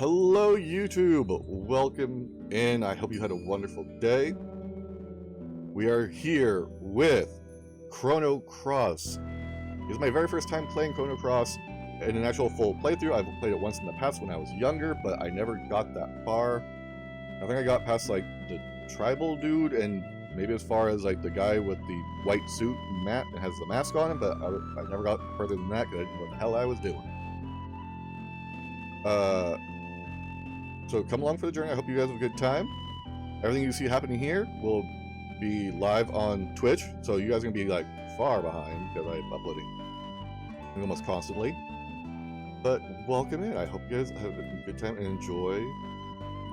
Hello YouTube, welcome in. I hope you had a wonderful day. We are here with Chrono Cross. This is my very first time playing Chrono Cross in an actual full playthrough. I've played it once in the past when I was younger, but I never got that far. I think I got past like the tribal dude and maybe as far as like the guy with the white suit and has the mask on him, but I never got further than that because I didn't know what the hell I was doing. So come along for the journey. I hope you guys have a good time. Everything you see happening here will be live on Twitch, so you guys are gonna be like far behind because I'm uploading almost constantly. But welcome in. I hope you guys have a good time and enjoy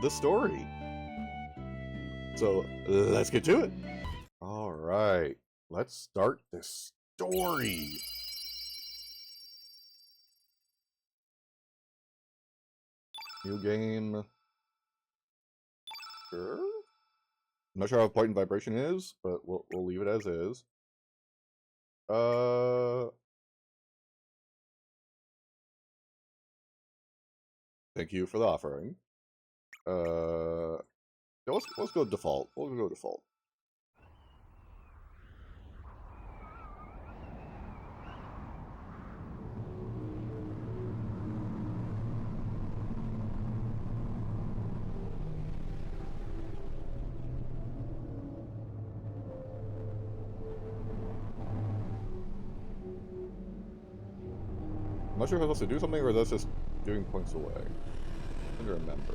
the story. So let's get to it. All right, let's start this story. New game. Sure. I'm not sure how point and vibration is, but we'll leave it as is. Thank you for the offering. Let's go default. We'll go default. I'm not sure if I'm supposed to do something or that's just giving points away. I'm trying to remember.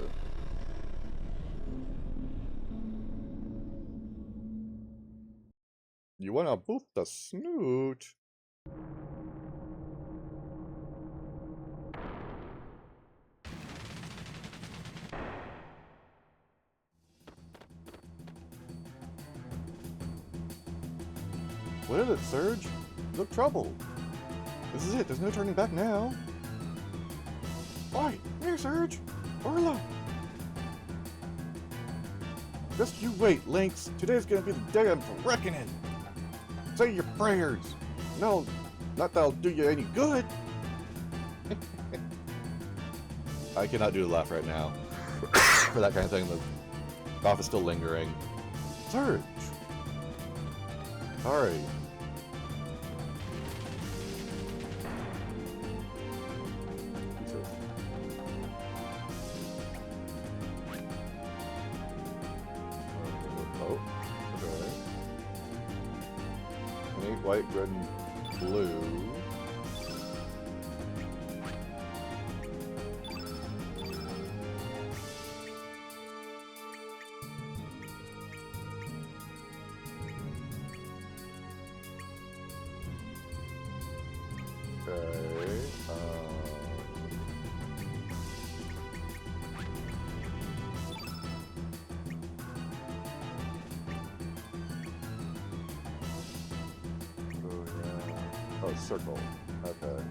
You wanna boot the snoot? What is it, Surge? You look troubled. This is it. There's no turning back now. Oi! Here, Surge! Orla! Just you wait, Lynx. Today's gonna be the day of the reckoning. Say your prayers. No, not that'll do you any good. I cannot do the laugh right now. For that kind of thing, the cough is still lingering. Surge! Sorry. White, red, and blue. Okay. Oh, circle. Okay.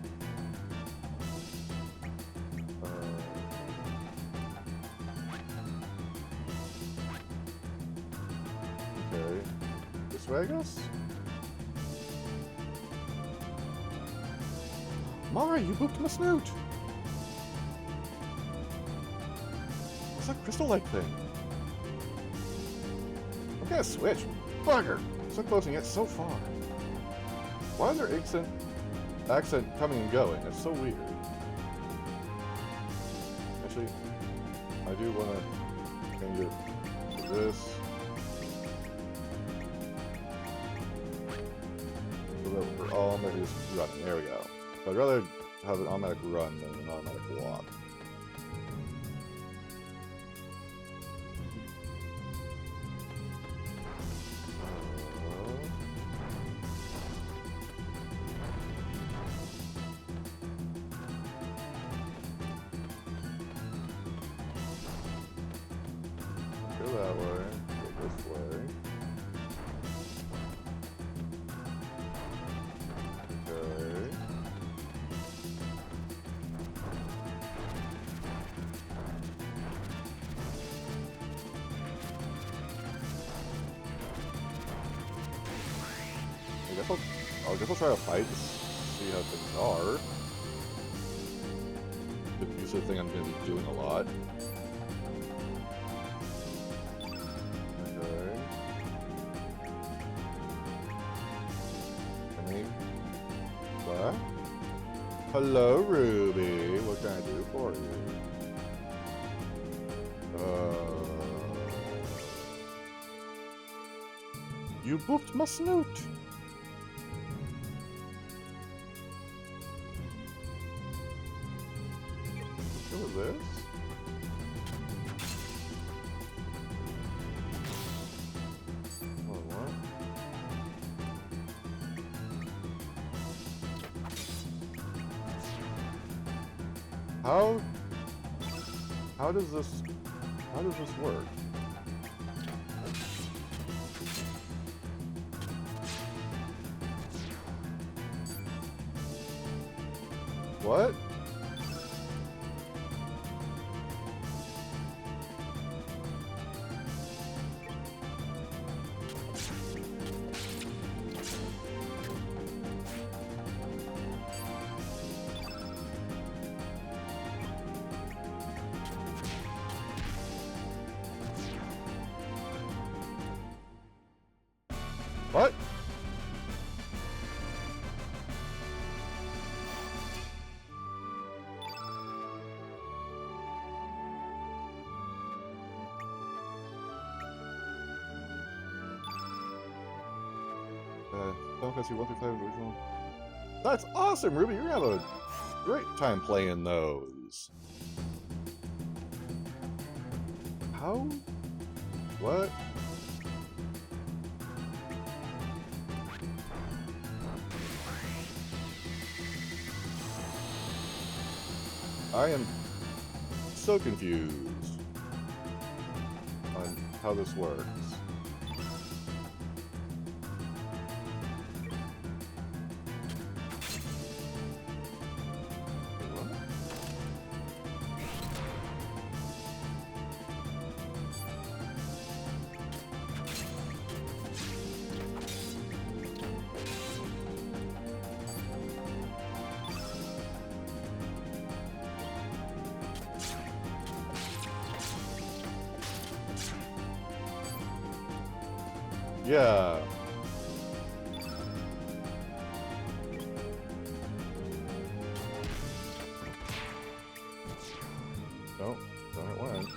Okay. This way, I guess? Mara, you booped my snoot! What's that crystal-like thing? I'm gonna switch. Bugger! So close and yet so far. Why is there accent coming and going? That's so weird. Actually, I do want to change it to this. So that we're all automatically just running. There we go. But I'd rather have an automatic run than an automatic walk. That way, go this way. Okay. I guess I'll try to fight to see how things are. Could use actually a thing I'm going to be doing a lot. Okay. What? Hello, Ruby. What can I do for you? You booped my snoot. What was this? Oh, what? How does this work? What? What? Final Fantasy 1 through 5 original. That's awesome, Ruby. You're gonna have a great time playing those. How? What? I am so confused on how this works. Yeah. Nope, not it went.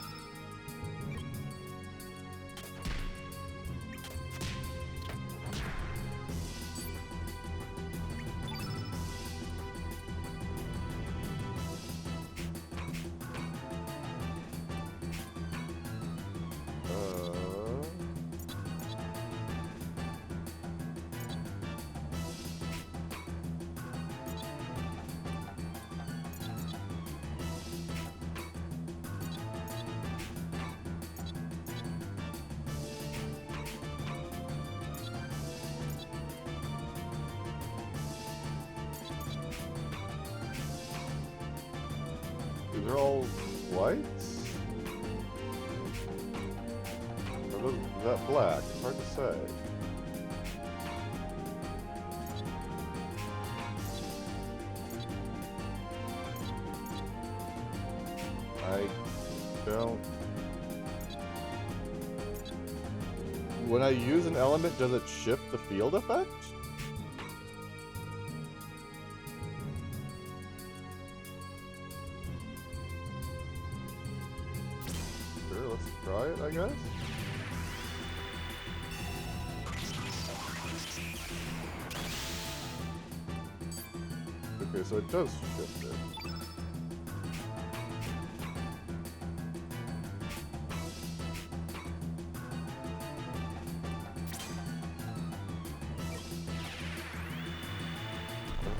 These are all whites? Or is that black? It's hard to say. I don't... When I use an element, does it shift the field effect? Sure, let's try it, I guess. Okay, so it does shift it.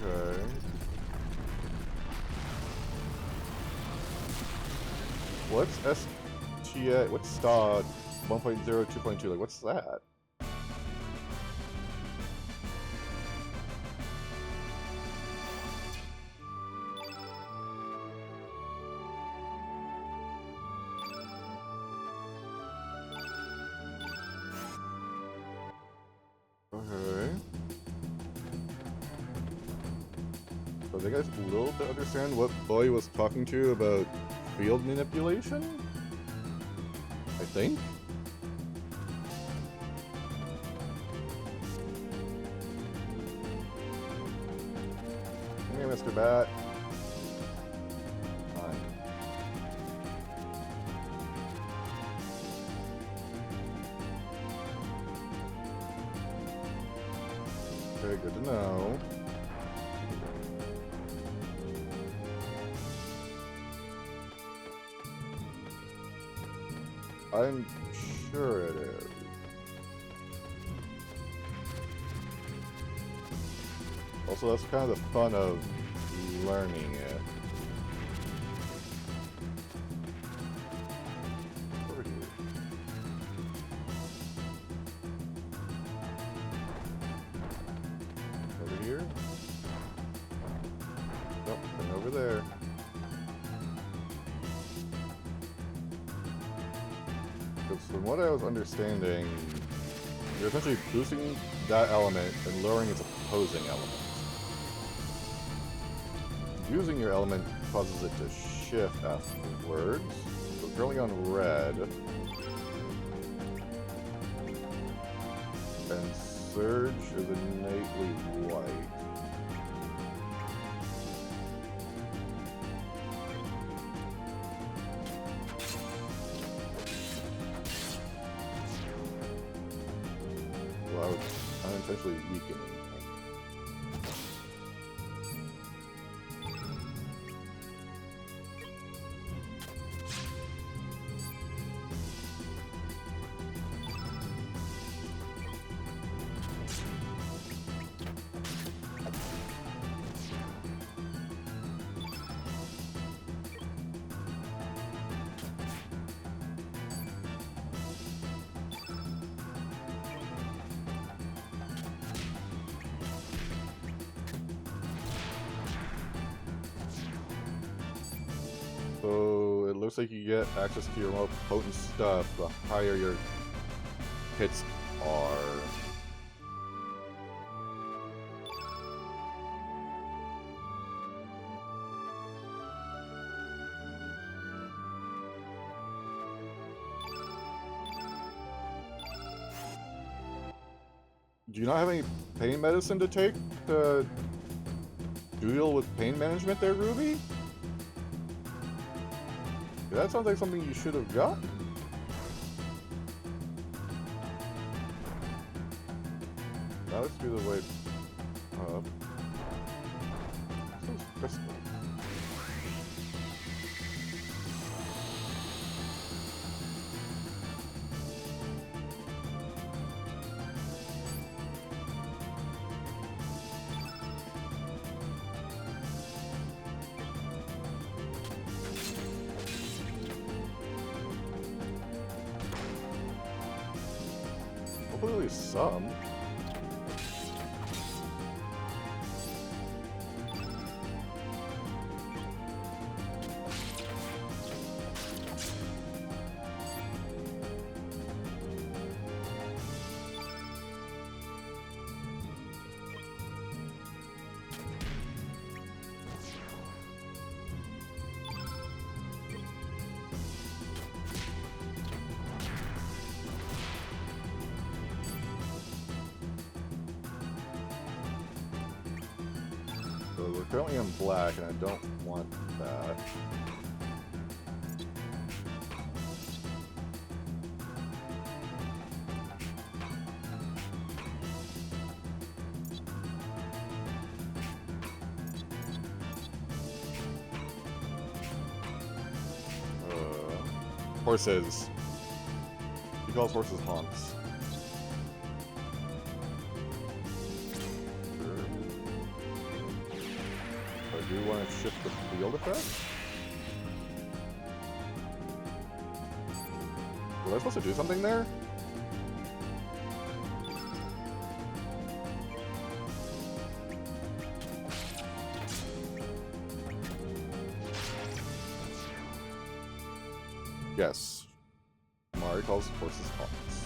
Okay. What's STA? What's STA 1.0, 2.2? Like, what's that? Okay. So did you guys a little bit understand what Boy was talking to about field manipulation? I think? Come here, Mr. Bat. Fine. Okay, good to know. I'm sure it is. Also, that's kind of the fun of learning it. Over here. Over here? Nope, and over there. Because from what I was understanding, you're essentially boosting that element and lowering its opposing element. Using your element causes it to shift afterwards. So currently on red. And Surge is innately white. Well, I'm essentially weakening. So it looks like you get access to your more potent stuff the higher your hits are. Do you not have any pain medicine to take to deal with pain management there, Ruby? That sounds like something you should have gotten. Now let's do the way up. This is crystal. Hopefully at least some. So we're currently in black, and I don't want that. Horses. He calls horses honks. Do you want to shift the field effect? Was I supposed to do something there? Yes. Mari calls horses honks.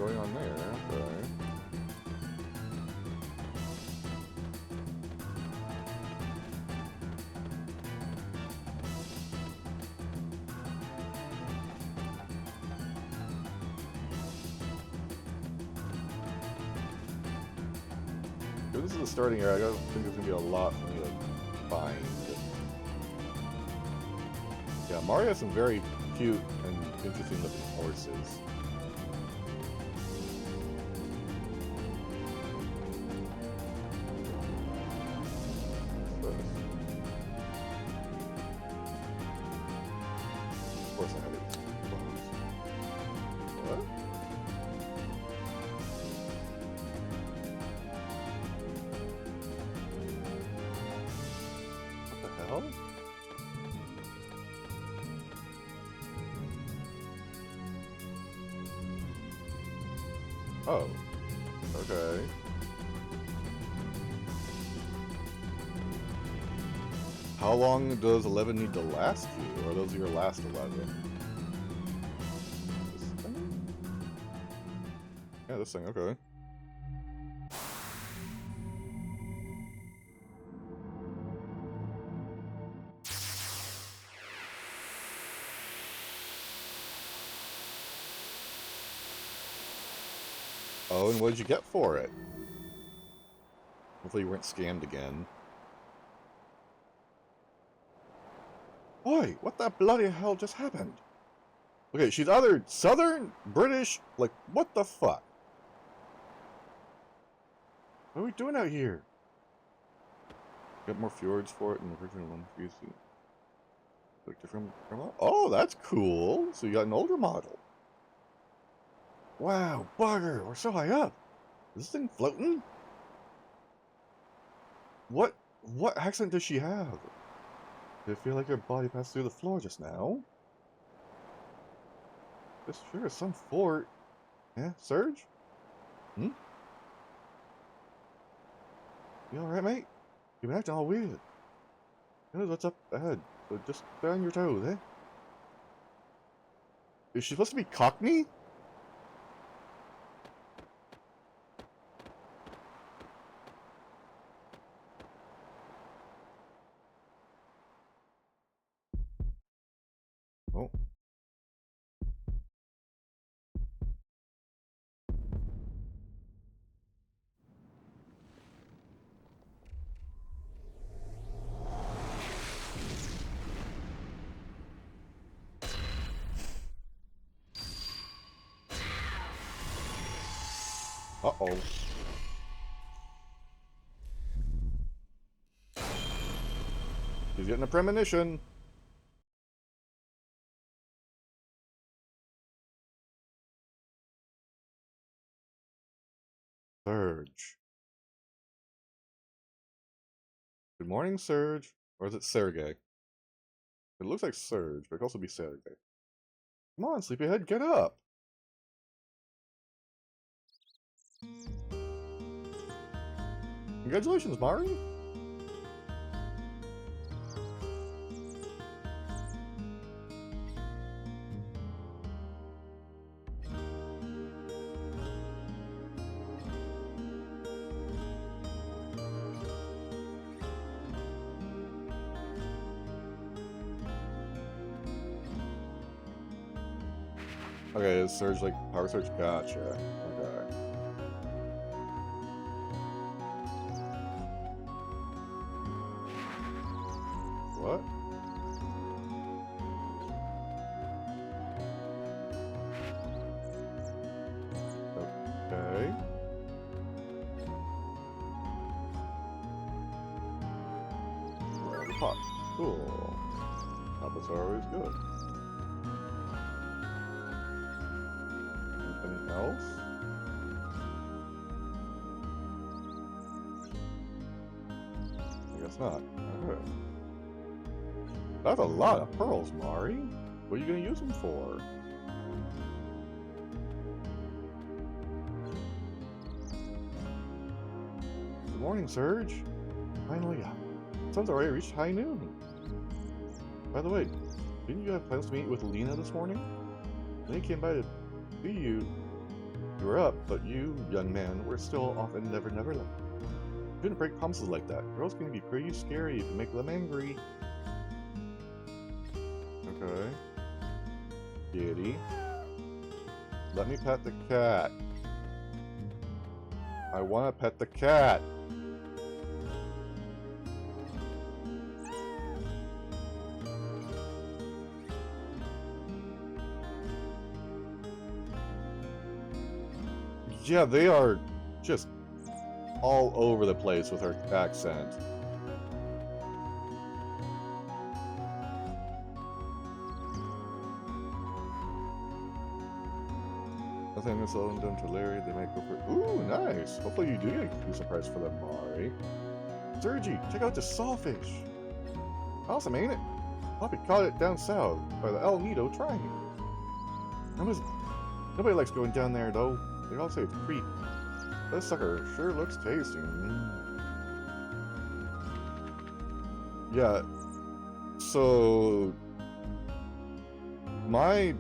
going on there. Okay. If this is the starting area, I don't think there's gonna be a lot for me to find. Yeah, Mario has some very cute and interesting looking horses. Of course I have it. What? What the hell? Oh, okay. How long does 11 need to last you? Or are those your last 11? This thing? Yeah, this thing, okay. Oh, and what did you get for it? Hopefully you weren't scammed again. Oi, what the bloody hell just happened? Okay, she's either Southern, British, like, what the fuck? What are we doing out here? Get more fjords for it in the original one. Like different. Oh, that's cool. So you got an older model. Wow, bugger, we're so high up. Is this thing floating? What accent does she have? Did it feel like her body passed through the floor just now? This sure is some fort. Yeah, Surge? Hmm? You alright, mate? You've been acting all weird. Who knows what's up ahead, so just stay on your toes, eh? Is she supposed to be Cockney? Oh. Uh-oh. He's getting a premonition. Surge. Good morning, Surge. Or is it Sergey? It looks like Surge, but it could also be Sergey. Come on, sleepyhead, get up! Congratulations, Mari! Okay, it's Surge, like, Power Surge, gotcha. Okay. What? Okay. Pot. Cool. Apples are always good. Anything else? I guess not. Okay. That's a lot of pearls, Mari. What are you gonna use them for? Good morning, Surge. Finally up. Sun's already reached high noon. By the way, didn't you have plans to meet with Lena this morning? Lena came by to see you. You were up, but you, young man, were still off in Never Neverland. You shouldn't break promises like that. Girls can be pretty scary if you make them angry. Okay. Kitty. Let me pet the cat. I want to pet the cat. Yeah, they are just all over the place with her accent. Nothing is all done to Larry, they might go for... Ooh, nice! Hopefully you do get a surprise for them, Mari. Jrpg, check out this sawfish! Awesome, ain't it? Poppy caught it down south by the El Nido Triangle. Nobody likes going down there, though. They all say it's creep. This sucker sure looks tasty. Yeah, so... my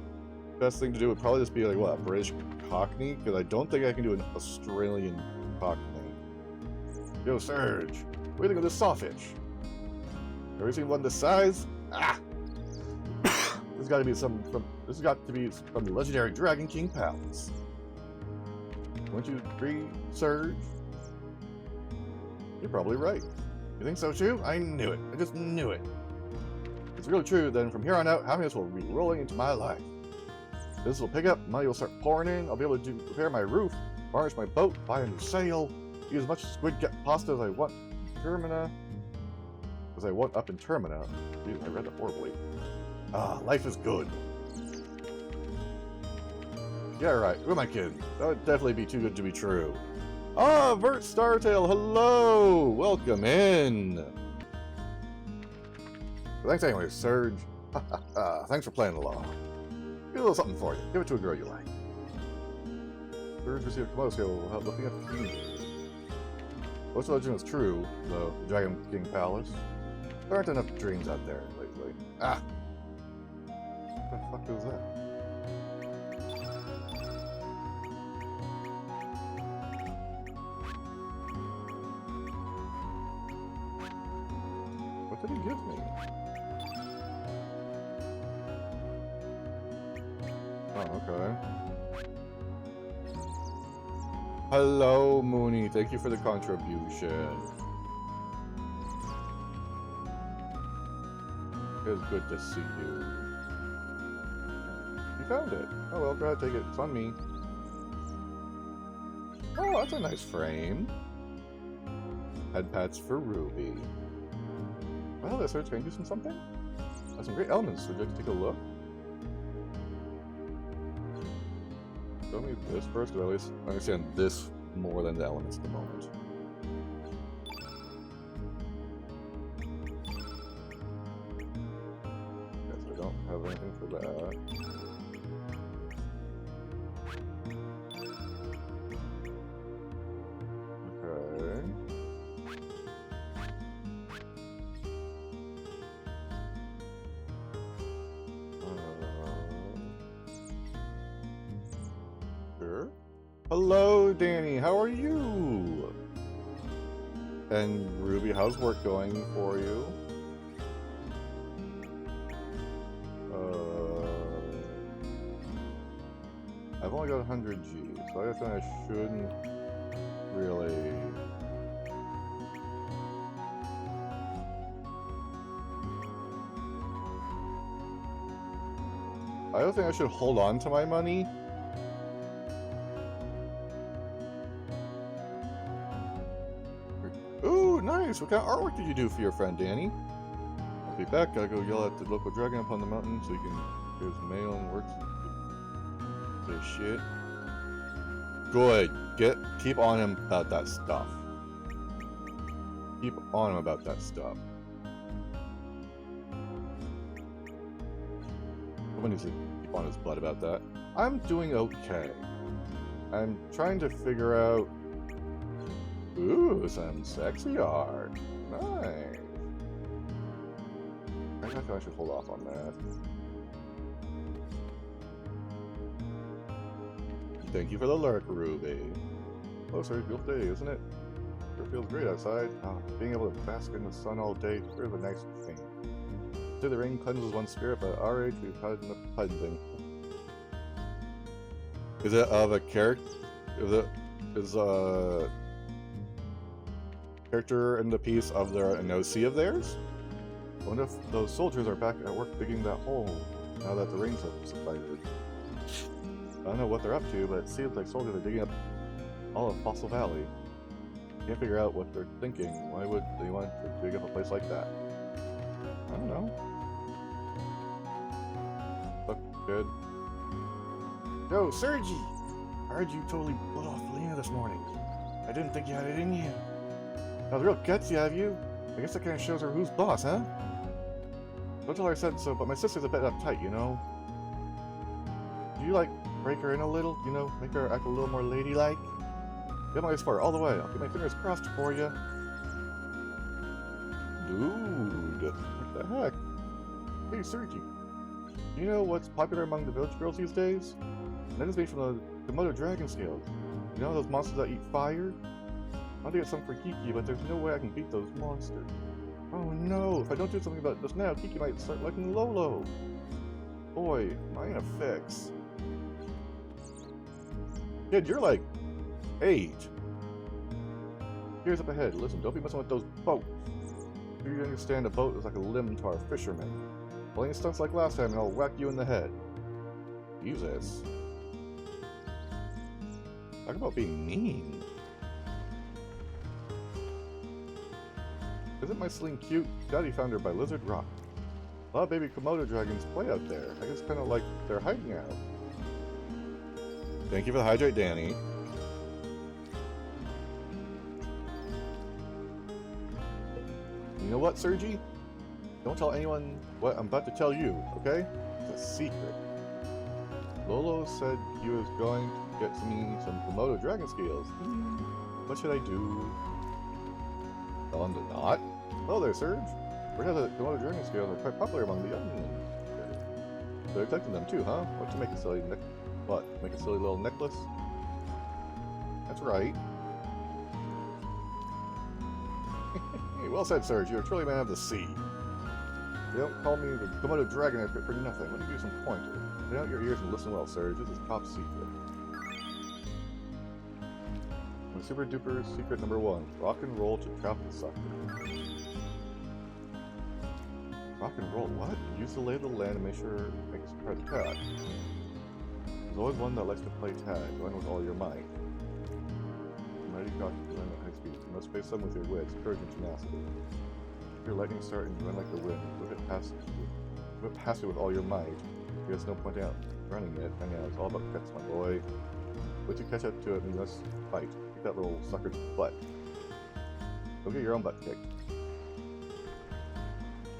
best thing to do would probably just be like, what, a British Cockney? Because I don't think I can do an Australian Cockney. Yo, Serge, what do you think of this sawfish? Ever seen one this size? Ah! This has got to be from the legendary Dragon King Palace. 1, 2, 3, Serge. You're probably right. You think so too? I knew it. I just knew it. If it's really true, then from here on out, happiness will be rolling into my life. This will pick up, money will start pouring in, I'll be able to repair my roof, varnish my boat, buy a new sail, eat as much squid pasta as I want in Termina. Up in Termina. Dude, I read that horribly. Ah, life is good. Yeah, right. Who am I kidding? That would definitely be too good to be true. Ah, Vert Startail, hello! Welcome in! Thanks anyway, Serge. Thanks for playing along. Get a little something for you. Give it to a girl you like. Serge received a Komodo skill looking at the king. Most of the legend is true, though, the Dragon King Palace. There aren't enough dreams out there lately. Ah! What the fuck is that? What did he give me? Oh, okay. Hello, Mooney. Thank you for the contribution. It was good to see you. You found it. Oh well, go ahead, take it. It's on me. Oh, that's a nice frame. Head pads for Ruby. Well, this search can do something. Has some great elements. Would you like to take a look? Show me this first, because at least I understand this more than the elements at the moment. Guess I don't have anything for that. Okay. Sure. Hello, Danny. How are you? And Ruby, how's work going for you? I've only got 100 G, so I guess I shouldn't really... I don't think I should hold on to my money. Ooh, nice! What kind of artwork did you do for your friend, Danny? I'll be back. Gotta go yell at the local dragon up on the mountain so you can do his mail and work. This shit. Good. Keep on him about that stuff. Keep on him about that stuff. Someone needs to keep on his butt about that. I'm doing okay. I'm trying to figure out... Ooh, some sexy art. Nice. I think I should hold off on that. Thank you for the lurk, Ruby. Oh, sorry, beautiful day, isn't it? Sure feels great outside. Being able to bask in the sun all day is sort of a nice thing. Say the rain cleanses one's spirit, but at our age we've had enough cleansing. Is it of a character? Is a character in the piece of their an OC of theirs? I wonder if those soldiers are back at work digging that hole now that the rains have subsided. I don't know what they're up to, but it seems like soldiers are digging up all of Fossil Valley. Can't figure out what they're thinking. Why would they want to dig up a place like that? I don't know. Look good. Yo, Sergi! I heard you totally blew off Lena this morning. I didn't think you had it in you. That was real gutsy of you. I guess that kind of shows her who's boss, huh? Don't tell her I said so, but my sister's a bit uptight, you know? Do you, like, break her in a little? You know, make her act a little more ladylike? Get my support all the way. I'll keep my fingers crossed for you. Dude, what the heck? Hey, Sergi. Do you know what's popular among the village girls these days? That is made from the Komodo dragon scales. You know those monsters that eat fire? I want to get some for Kiki, but there's no way I can beat those monsters. Oh no, if I don't do something about this now, Kiki might start liking Lolo. Boy, am I in a fix. Kid, you're like 8. Here's up ahead. Listen, don't be messing with those boats. You understand a boat is like a limb to our fishermen. Playing stunts like last time and I'll whack you in the head. Jesus. Talk about being mean. Isn't my sling cute? Daddy found her by Lizard Rock. A lot of baby Komodo dragons play out there. I guess kind of like they're hiding out. Thank you for the hydrate, Danny. You know what, Sergi? Don't tell anyone what I'm about to tell you, okay? It's a secret. Lolo said he was going to get some Komodo dragon scales. What should I do? Tell him to not? Oh there, Serge. Word has that Komodo dragon scales are quite popular among the young men. They're collecting them too, huh? What to make a silly make a silly little necklace? That's right. Hey, well said, Serge. You're truly a man of the sea. They don't call me the Komodo dragon expert for nothing. Let me give you some pointers. Lay out your ears and listen well, Serge. This is top secret. My super duper secret number 1. Rock and roll to trap the sucker. Rock and roll? What? Use the lay of the land and make sure it makes a try to tag. There's always one that likes to play tag. Going with all your might. Mighty cock is running at high speed. You must face them with your wits, courage, and tenacity. Your lightning start and you run like the wind. Whip it past you with all your might. There's no point out running it. I know, it's all about pets, my boy. Once you catch up to it, you must fight. Kick that little sucker's butt. Go get your own butt kicked.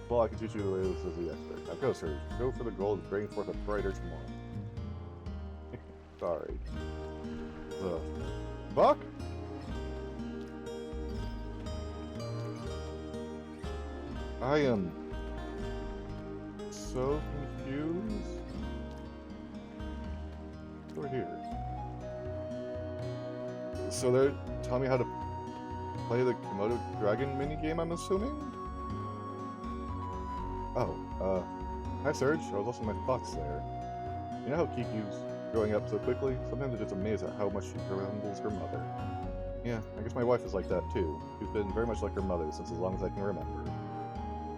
Well, I can teach you the ways as the expert. Now go, Serge. Go for the goal to bring forth a brighter tomorrow. Sorry. The fuck? I am so confused. We're here. So they're telling me how to play the Komodo Dragon minigame, I'm assuming? Oh, hi Serge. I was lost in my thoughts there. You know how Kiki's growing up so quickly? Sometimes I'm just amazed at how much she resembles her mother. Yeah, I guess my wife is like that too. She's been very much like her mother since as long as I can remember.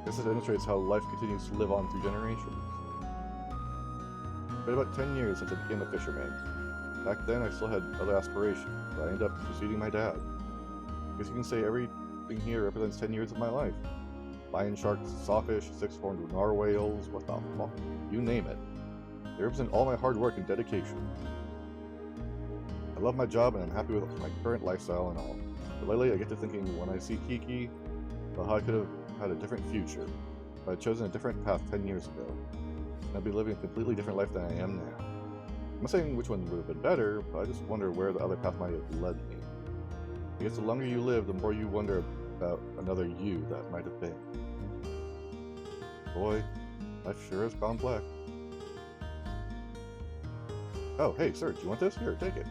This illustrates how life continues to live on through generations. It's been about 10 years since I became a fisherman. Back then I still had other aspirations, but I ended up succeeding my dad. I guess you can say everything here represents 10 years of my life. Lion sharks, sawfish, 6-horned narwhales, what the fuck, you name it. They represent all my hard work and dedication. I love my job and I'm happy with my current lifestyle and all. But lately I get to thinking when I see Kiki, about how I could have had a different future, if I had chosen a different path 10 years ago. And I'd be living a completely different life than I am now. I'm not saying which one would have been better, but I just wonder where the other path might have led me. I guess the longer you live, the more you wonder about another you that might have been. Boy, life sure is complex. Oh, hey, Serge, you want this? Here, take it.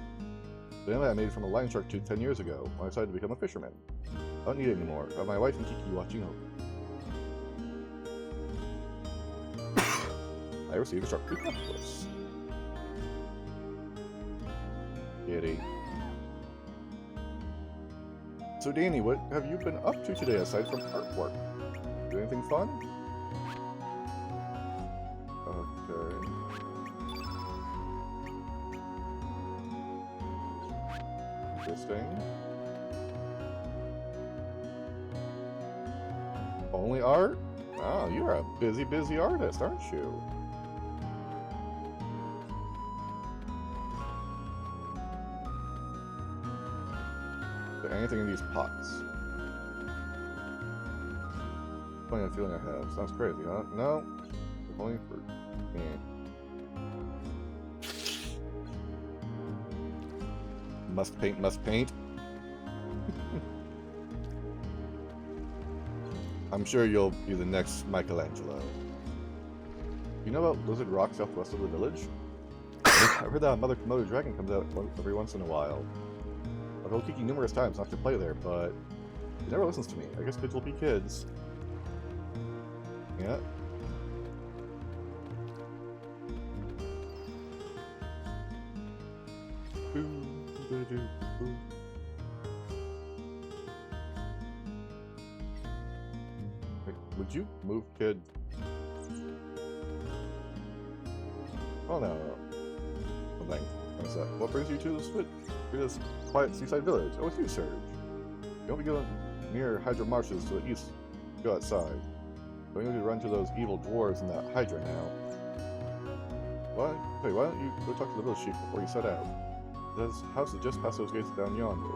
The inlet I made from a lion shark tooth 10 years ago when I decided to become a fisherman. I don't need it anymore. I have my wife and Kiki watching over. I received a shark tooth necklace. Kitty. So Danny, what have you been up to today aside from artwork? Do anything fun? Okay. Interesting. Only art? Oh, you're a busy, busy artist, aren't you? Is there anything in these pots? Funny feeling I have. Sounds crazy, huh? No. Only for me. Must paint, must paint. I'm sure you'll be the next Michelangelo. You know about Lizard Rock southwest of the village? I heard that Mother Komodo Dragon comes out every once in a while. I've told Kiki numerous times not to play there, but he never listens to me. I guess kids will be kids. Yeah. Would you move, kid? Oh no. Well, thanks. What's that? What brings you to this quiet seaside village? Oh, it's you, Serge. You won't be going near Hydra Marshes to the east. Go outside. Don't need to run to those evil dwarves in that Hydra now. What? Hey, why don't you go talk to the village chief before you set out? His house is just past those gates down yonder.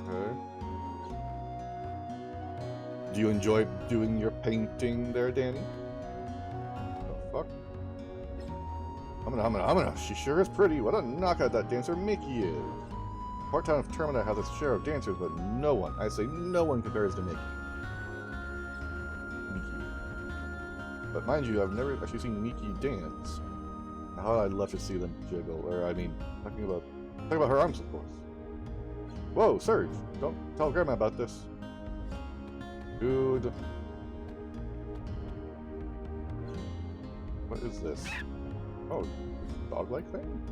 Okay. Do you enjoy doing your painting there, Danny? The fuck? I'm gonna. She sure is pretty. What a knockout that dancer Mickey is. Port town of Termina has its share of dancers, but no one, I say no one, compares to Mickey. But mind you, I've never actually seen Mickey dance. How I'd love to see them jiggle, or I mean, talking about her arms, of course. Whoa, Serge! Don't tell Grandma about this. Dude. What is this? Oh, dog-like thing?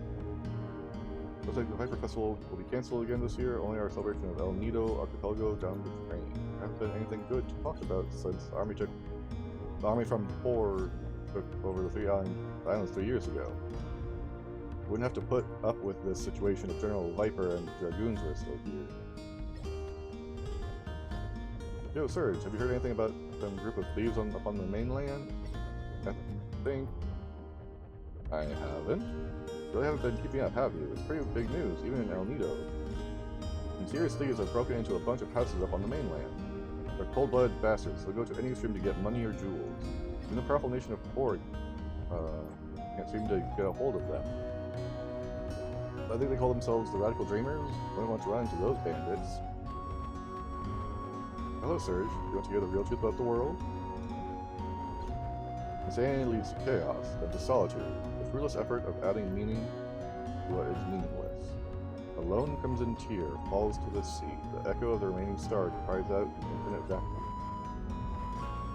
Looks like the Viper Festival will be cancelled again this year. Only our celebration of El Nido Archipelago down the drain. There hasn't been anything good to talk about since the army from Port took over the three islands 3 years ago. Wouldn't have to put up with this situation if General Viper and Dragoons were still here. Yo, Serge, have you heard anything about some group of thieves up on the mainland? I think I haven't. You really haven't been keeping up, have you? It's pretty big news, even in El Nido. Some serious thieves have broken into a bunch of houses up on the mainland. They're cold-blooded bastards. They'll go to any extreme to get money or jewels. Even the powerful nation of Port can't seem to get a hold of them. I think they call themselves the Radical Dreamers. I don't want to run into those bandits. Hello, Serge. You want to hear the real truth about the world? Insanity leads to chaos, then to solitude. The fruitless effort of adding meaning to what is meaningless. Alone comes in tear, falls to the sea. The echo of the remaining star cries out in infinite vacuum.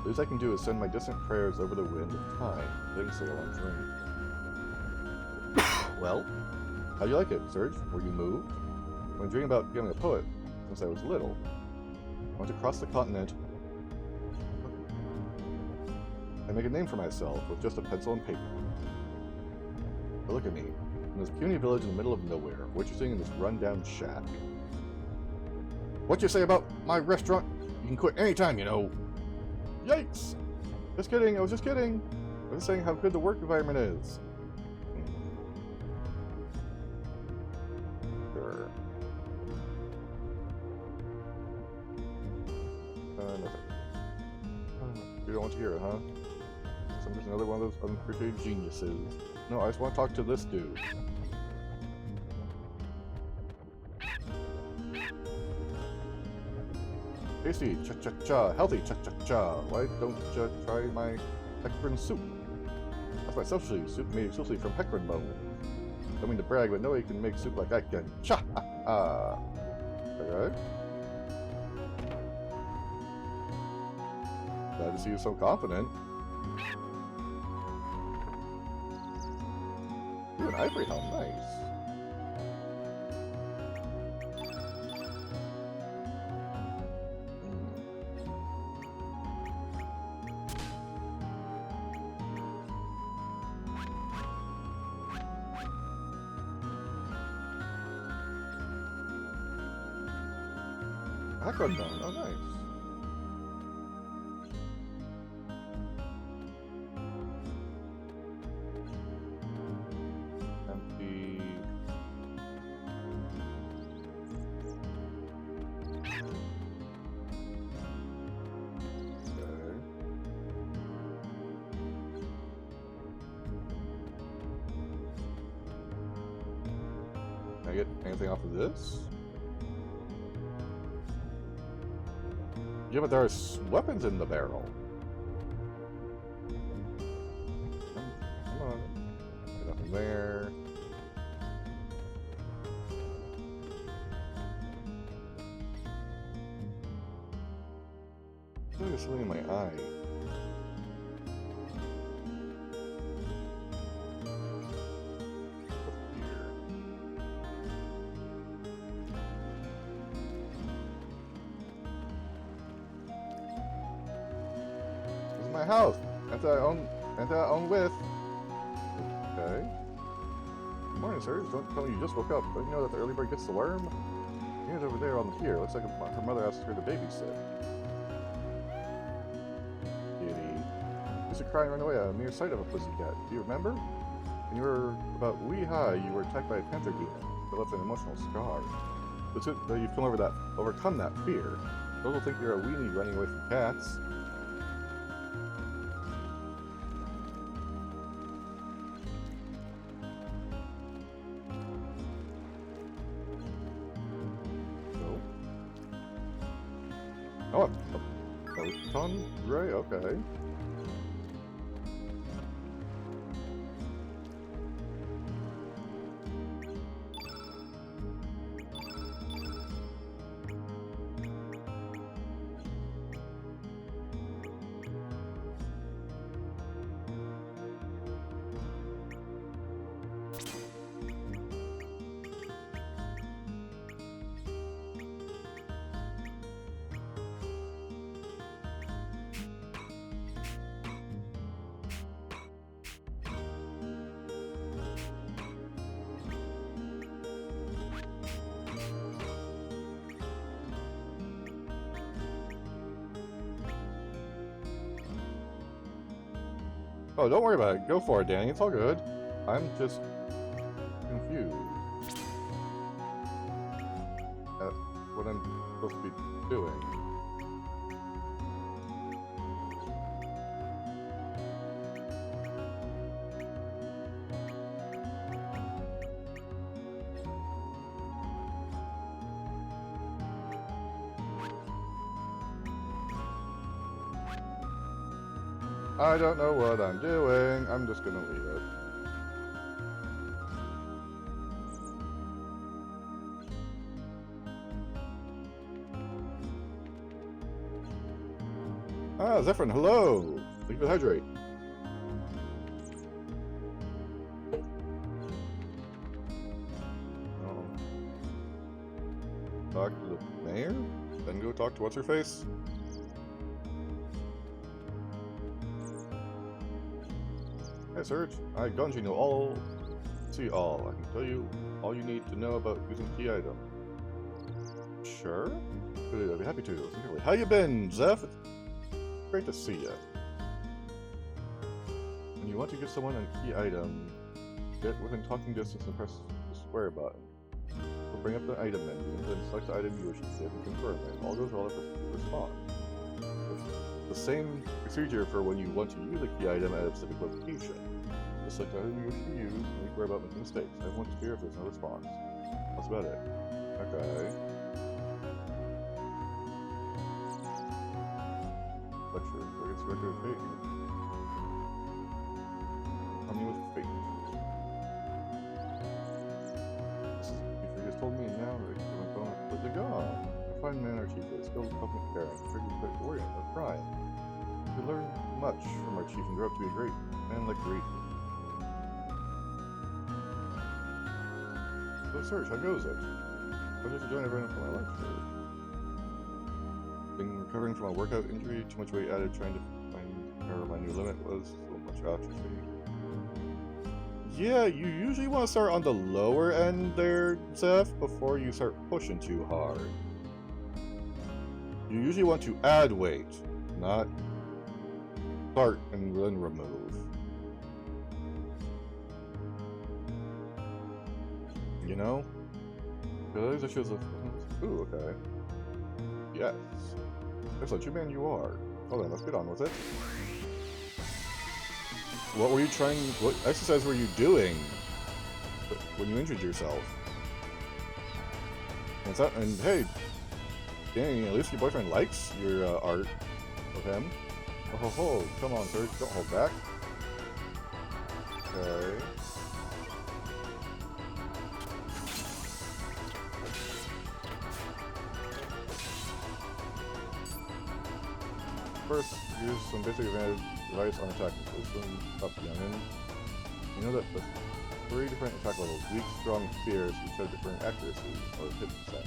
The least I can do is send my distant prayers over the wind of time, letting sail on dream. Well, how do you like it, Serge? Were you moved? I've been dreaming about becoming a poet since I was little. I want to cross the continent and make a name for myself with just a pencil and paper. But look at me, in this puny village in the middle of nowhere, what you're seeing in this rundown shack. What you say about my restaurant? You can quit anytime, you know. Yikes! Just kidding, I was just kidding. I was just saying how good the work environment is. Sure. Nothing. You don't want to hear it, huh? I'm just another one of those unappreciated geniuses. No, I just want to talk to this dude. Tasty, cha-cha-cha, healthy, cha-cha-cha. Why don't you try my Ekron soup? That's my specialty. Soup made exclusively from pecorine bone. Don't mean to brag, but nobody can make soup like I can. Cha! Okay. Glad to see you so confident. Ooh, an ivory helm. Nice. Pecorine bone. Oh, nice. Empty. Okay. Can I get anything off of this? Yeah, but there's weapons in the barrel. Come on. Nothing there. I feel like there's something in my eye. This is my house. And that I own with. Okay. Good morning, sir. Don't tell me you just woke up. Don't you know that the early bird gets the worm? It's over there on the pier. Looks like her mother asked her to babysit. Kitty. Used to cry and run away at a mere sight of a pussycat. Do you remember? When you were about wee-high, you were attacked by a panther demon that left an emotional scar. It's good that you've overcome that fear. Those will think you're a weenie running away from cats. Oh, a photon ray? Okay. Oh, don't worry about it. Go for it, Danny. It's all good. I'm just confused at what I'm supposed to be doing. I don't know what I'm doing. I'm just gonna leave it. Ah, Zephyrin, hello! Thank you for the hydrate. Talk to the mayor? Then go talk to what's-her-face? Hey, Serge. I Gunji know all. See all. I can tell you all you need to know about using key item. Sure? Good, I'd be happy to. Listen carefully. How you been, Zeph? It's great to see you. When you want to give someone a key item, get within talking distance and press the square button. We'll bring up the item menu, and then select the item you wish to save and confirm it. All goes well to respond. The same procedure for when you want to use a key item at a specific location. Just select the item you wish to use, and you worry about making mistakes. Everyone's clear if there's no response. That's about it. Okay. Lecture. Forgets record of fate. fine man our chief is, skilled, confident, caring, pretty quick, warrior, or prime. We learn much from our chief and grow up to be a great man like Jrpg. So Serge, how goes it? Pleasure to join everyone for my lunch. Been recovering from a workout injury, too much weight added, trying to find where my new limit was, so much atrophy. Yeah, you usually want to start on the lower end there, Zeph, before you start pushing too hard. You usually want to add weight, not start and then remove. You know? Because it shows a... Ooh, okay. Yes. That's what you man you are. Well then, let's get on with it. What were you trying... What exercise were you doing when you injured yourself? And hey, dang, at least your boyfriend likes your art of him. Oh ho ho, come on, Serge, don't hold back. Okay. First, use some basic advice on attack. Listen up, youngin. You know that the 3 different attack levels, weak, strong, fierce, each have different accuracy or hit set.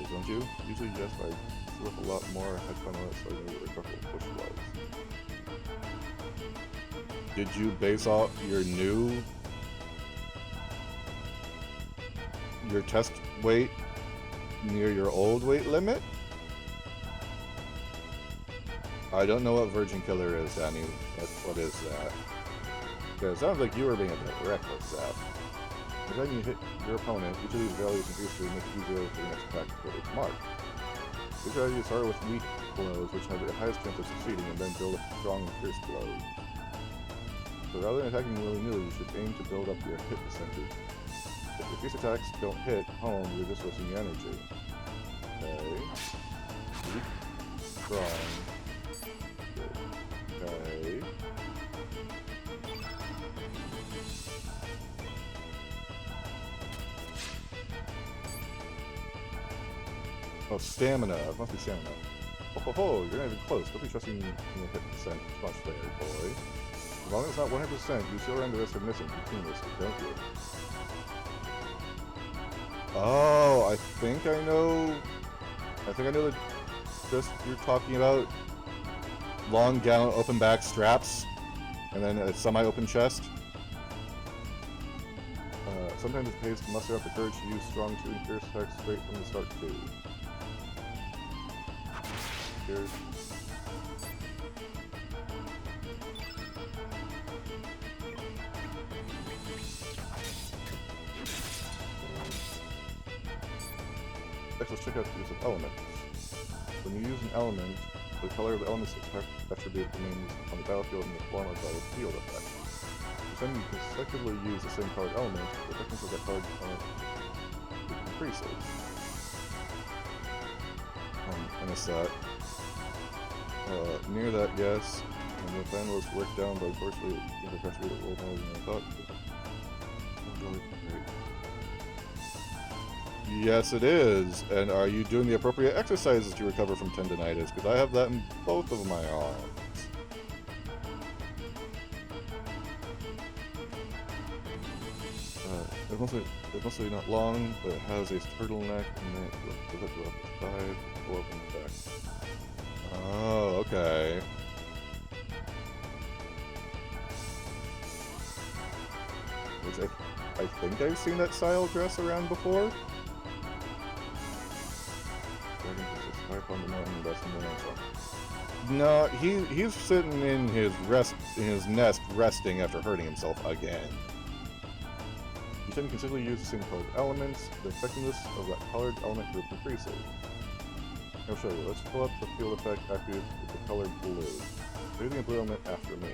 Don't you? Usually yes, I slip a lot more, had fun with it, so I knew what a couple of push was. Did you base off your test weight near your old weight limit? I don't know what Virgin Killer is, Danny. What is that? Yeah, it sounds like you were being a bit reckless, Zap. Every time you hit your opponent, each of these values increase to make it easier for the next attack to hit its mark. This strategy start with weak blows, which have the highest chance of succeeding, and then build up strong and fierce blows. So rather than attacking willy-nilly, you should aim to build up your hit percentage. If your fierce attacks don't hit home, you're just wasting your energy. Okay. Weak. Strong. Okay. Oh, stamina. It must be stamina. Oh, ho, ho, you're not even close. Don't be trusting in your hit percent too much there, boy. As long as it's not 100%, you still run the risk of missing continuously, don't you? Oh, I think I know that just you're talking about long gown, open back straps, and then a semi-open chest. Sometimes it pays to muster up the courage to use strong 2 and fierce attacks straight from the start too. Here's... Next, let's check out the use of elements. When you use an element, the color of the element's attribute remains on the battlefield in the form of a field effect. Each time you consecutively use the same colored element, the effectiveness of that colored element increases. I missed that. Near that, yes. And the plan was worked down, but unfortunately, the pressure rate rolled more than I thought. Yes, it is. And are you doing the appropriate exercises to recover from tendinitis? Because I have that in both of my arms. It's mostly not long, but it has a turtleneck, and then it goes up to the side, pull up in the back. Oh, okay. Which I think I've seen that style dress around before. No, he's sitting in his nest resting after hurting himself again. You can consistently use the same colored elements. The effectiveness of that colored element group increases. I'll show you. Let's pull up the field effect active with the color blue. So using a blue element after me.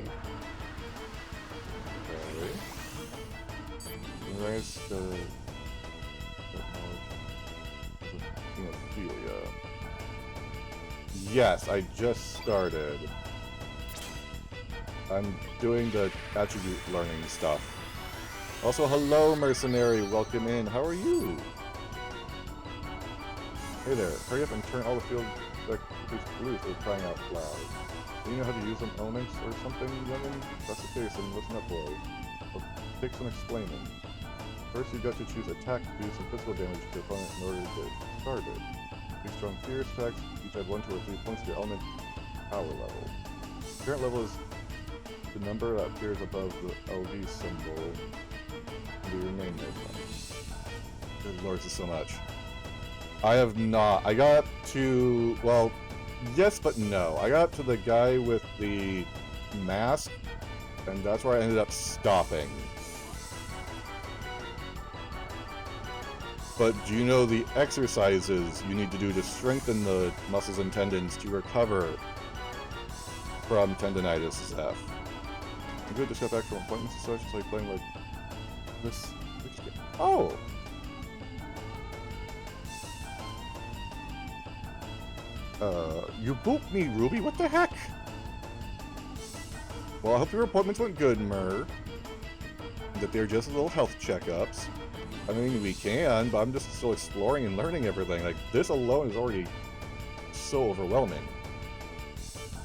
Okay. Raise the hemophilia. Yes, I just started. I'm doing the attribute learning stuff. Also, hello, mercenary. Welcome in. How are you? Hey there, hurry up and turn all the field deck blue for crying out loud. Do you know how to use some elements or something, youngin? If that's the case, then listen up, boy. It'll take some explaining. First, you've got to choose attack to do some physical damage to the opponent in order to get started. These strong fierce attacks each add 1, 2, or 3 points to your element power level. Current level is the number that appears above the LV symbol under your name icon. Good lord, this is so much. I have not. I got to, well, yes but no. I got to the guy with the mask, and that's where I ended up stopping. But do you know the exercises you need to do to strengthen the muscles and tendons to recover from tendonitis, Zeph? I'm good to step back from appointments and such. It's like playing like this. Oh! You booped me, Ruby? What the heck? Well, I hope your appointments went good, Myrrh. That they're just little health checkups. I mean, we can, but I'm just still exploring and learning everything. Like, this alone is already so overwhelming.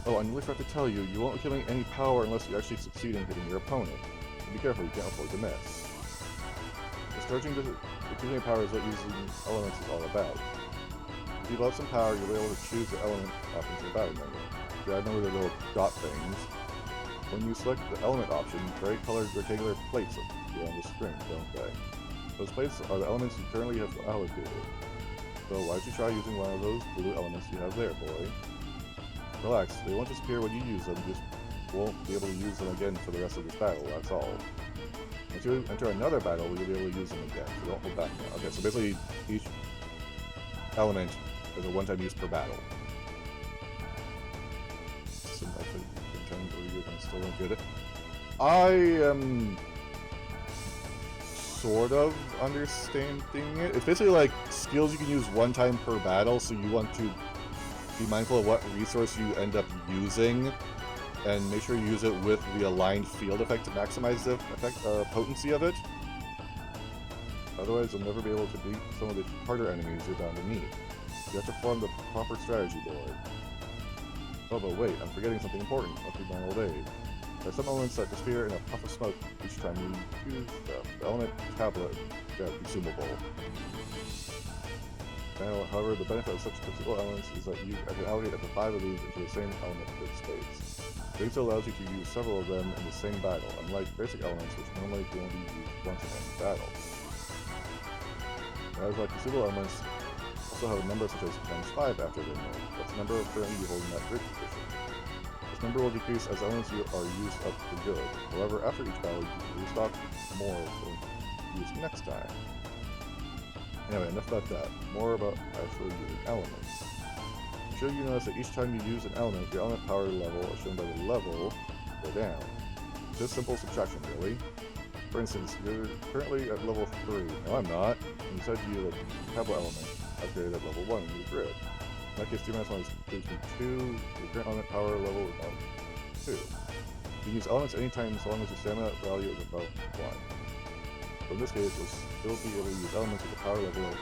Oh, I nearly forgot to tell you, you won't be killing any power unless you actually succeed in hitting your opponent. So be careful, you can't afford to miss. Discharging the accumulating power is what using elements is all about. If you develop some power, you'll be able to choose the element options in the battle menu. You gotta know where the little dot things. When you select the element option, bright colored rectangular plates appear on the screen, don't they? Those plates are the elements you currently have allocated. So why don't you try using one of those blue elements you have there, boy? Relax, they won't disappear when you use them, you just won't be able to use them again for the rest of this battle, that's all. Once you enter another battle, you'll be able to use them again, so don't hold back now. Okay, so basically, each element is a one-time use per battle. So I think you can still don't get it. I am sort of understanding it. It's basically like skills you can use one time per battle, so you want to be mindful of what resource you end up using and make sure you use it with the aligned field effect to maximize the potency of it. Otherwise, you'll never be able to beat some of the harder enemies you're bound to meet. You have to form the proper strategy, boy. Oh, but wait, I'm forgetting something important. Must be my old age. There are some elements that disappear in a puff of smoke each time you use them. The element tablet is consumable. Now, however, the benefit of such physical elements is that you can allocate up to 5 of these into the same element grid space. Doing so allows you to use several of them in the same battle, unlike basic elements which normally can only be used once in any battle. As like consumable elements also have a number such as ×5 after their name. That's the number currently you hold in that grid position. This number will decrease as elements are used up for good. However, after each battle, you can restock more to use next time. Anyway, enough about that. More about actually using elements. I'm sure you notice that each time you use an element, your element power level, as shown by the level, go down. It's just simple subtraction, really. For instance, you're currently at level 3. No, I'm not. And you said you use a tablet element upgraded at level 1 in your grid. In that case, 2 minus 1 is 2. Your current element power level is about 2. You can use elements anytime as long as your stamina value is above 1. So in this case, you'll still be able to use elements with a power level of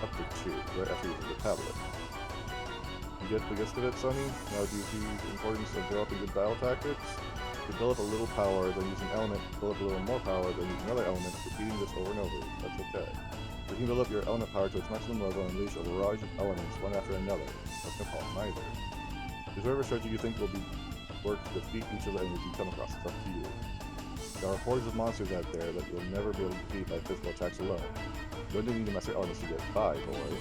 up to 2, right after using the tablet. You get the gist of it, Sonny? Now do you see the importance of developing good battle tactics? You build up a little power, then use an element, build up a little more power, then use another element, repeating this over and over. That's okay. You can build up your element power to its maximum level and unleash a barrage of elements one after another. That's no problem either. Is whatever strategy you think will work to defeat each of the enemies you come across. It's up to you. There are hordes of monsters out there that you'll never be able to defeat by physical attacks alone. You don't need to master elements to get by, boy.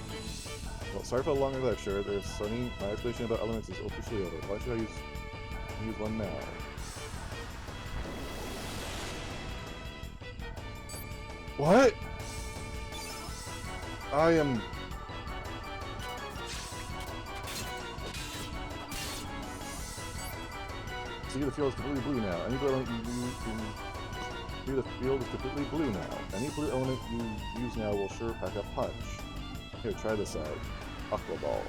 Well, sorry for the longer lecture. There's Sunny. My explanation about elements is officially over. Why should I use one now? What? I am... See, the field is completely blue now. Any blue element you use can... See, the field is completely blue now. Any blue element you use now will sure pack a punch. Here, try this out. Aqua Ball.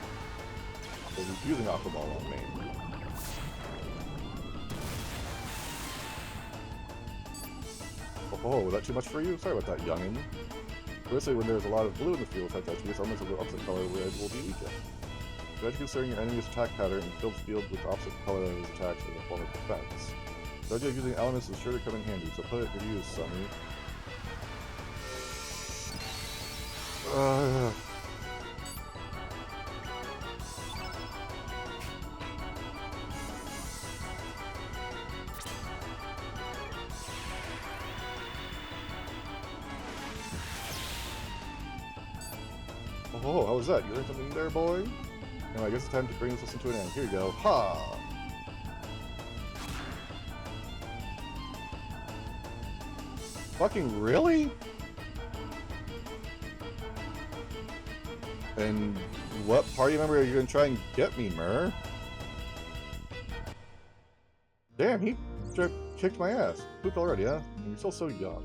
So he's using Aqua Ball on me. Oh, was that too much for you? Sorry about that, youngin. Especially when there's a lot of blue in the field, type attributes, elements of the opposite color red will be weakened. Judge considering your enemy's attack pattern and fill the field with opposite color of his attacks as a form of defense. Judge using elements is sure to come in handy, so put it to use, Sonny. Oh, how was that? You learned something there, boy? Now I guess it's time to bring this lesson to an end. Here you go. Ha! Fucking really? And what party member are you gonna try and get me, Mer? Damn, he kicked my ass. Pooped already, huh? And you're still so young.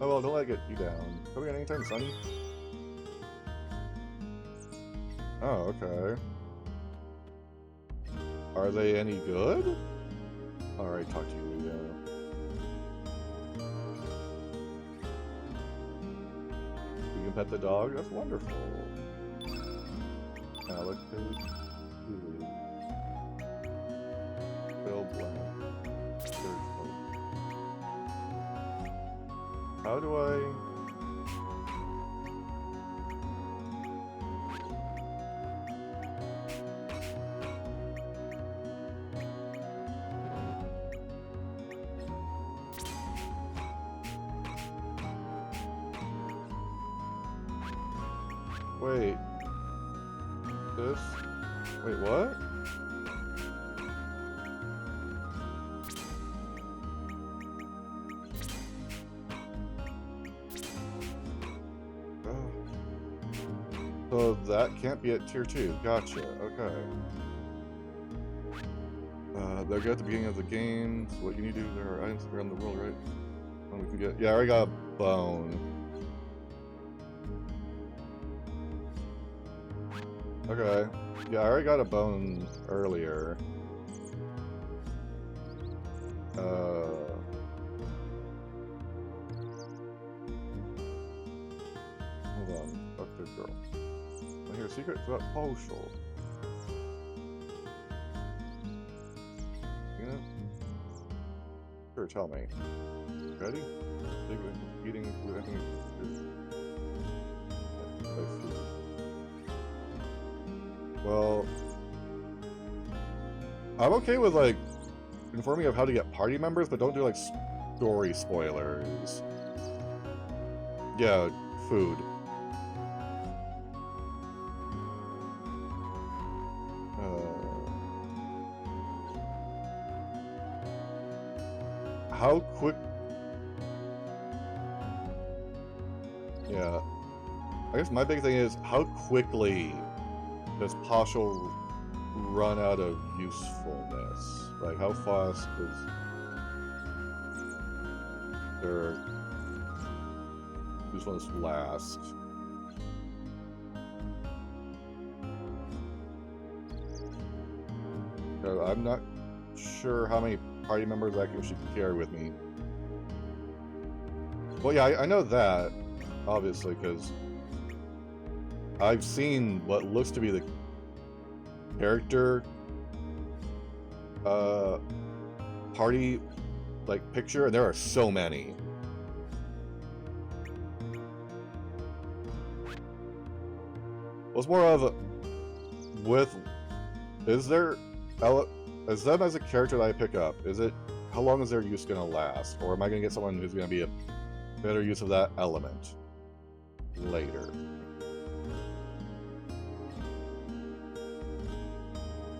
Oh well, don't let it get you down. Coming in anytime, Sonny. Oh, okay. Are they any good? Alright, talk to you, Leo. You can pet the dog? That's wonderful. Alec page. Bill blank. Search mode. How do I... Wait. This? Wait, what? So that can't be at tier 2. Gotcha. Okay. They'll get at the beginning of the game. So what you need to do, there are items around the world, right? And we can get... Yeah, I already got a bone. Okay. Yeah, I already got a bone earlier. Hold on. Fuck this girl. I hear secrets about Poshel. You know? Sure, tell me. Ready? Eating food, I think well, I'm okay with, like, informing of how to get party members, but don't do, like, story spoilers. Yeah, food. How quick... Yeah. I guess my big thing is, how quickly does Poshel run out of usefulness? Like, how fast does their usefulness last? I'm not sure how many party members I can actually carry with me. Well, yeah, I know that, obviously, because I've seen what looks to be the character party like picture, and there are so many. Well, it's more of a is them as a character that I pick up, is it how long is their use gonna last, or am I gonna get someone who's gonna be a better use of that element later?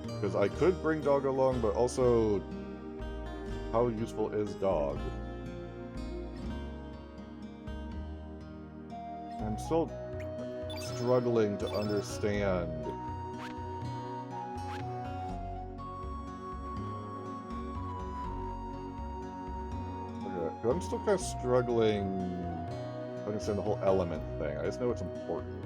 Because I could bring Dog along, but also, how useful is Dog? I'm still struggling to understand. Okay, 'cause I'm still kind of struggling to understand the whole element thing. I just know it's important.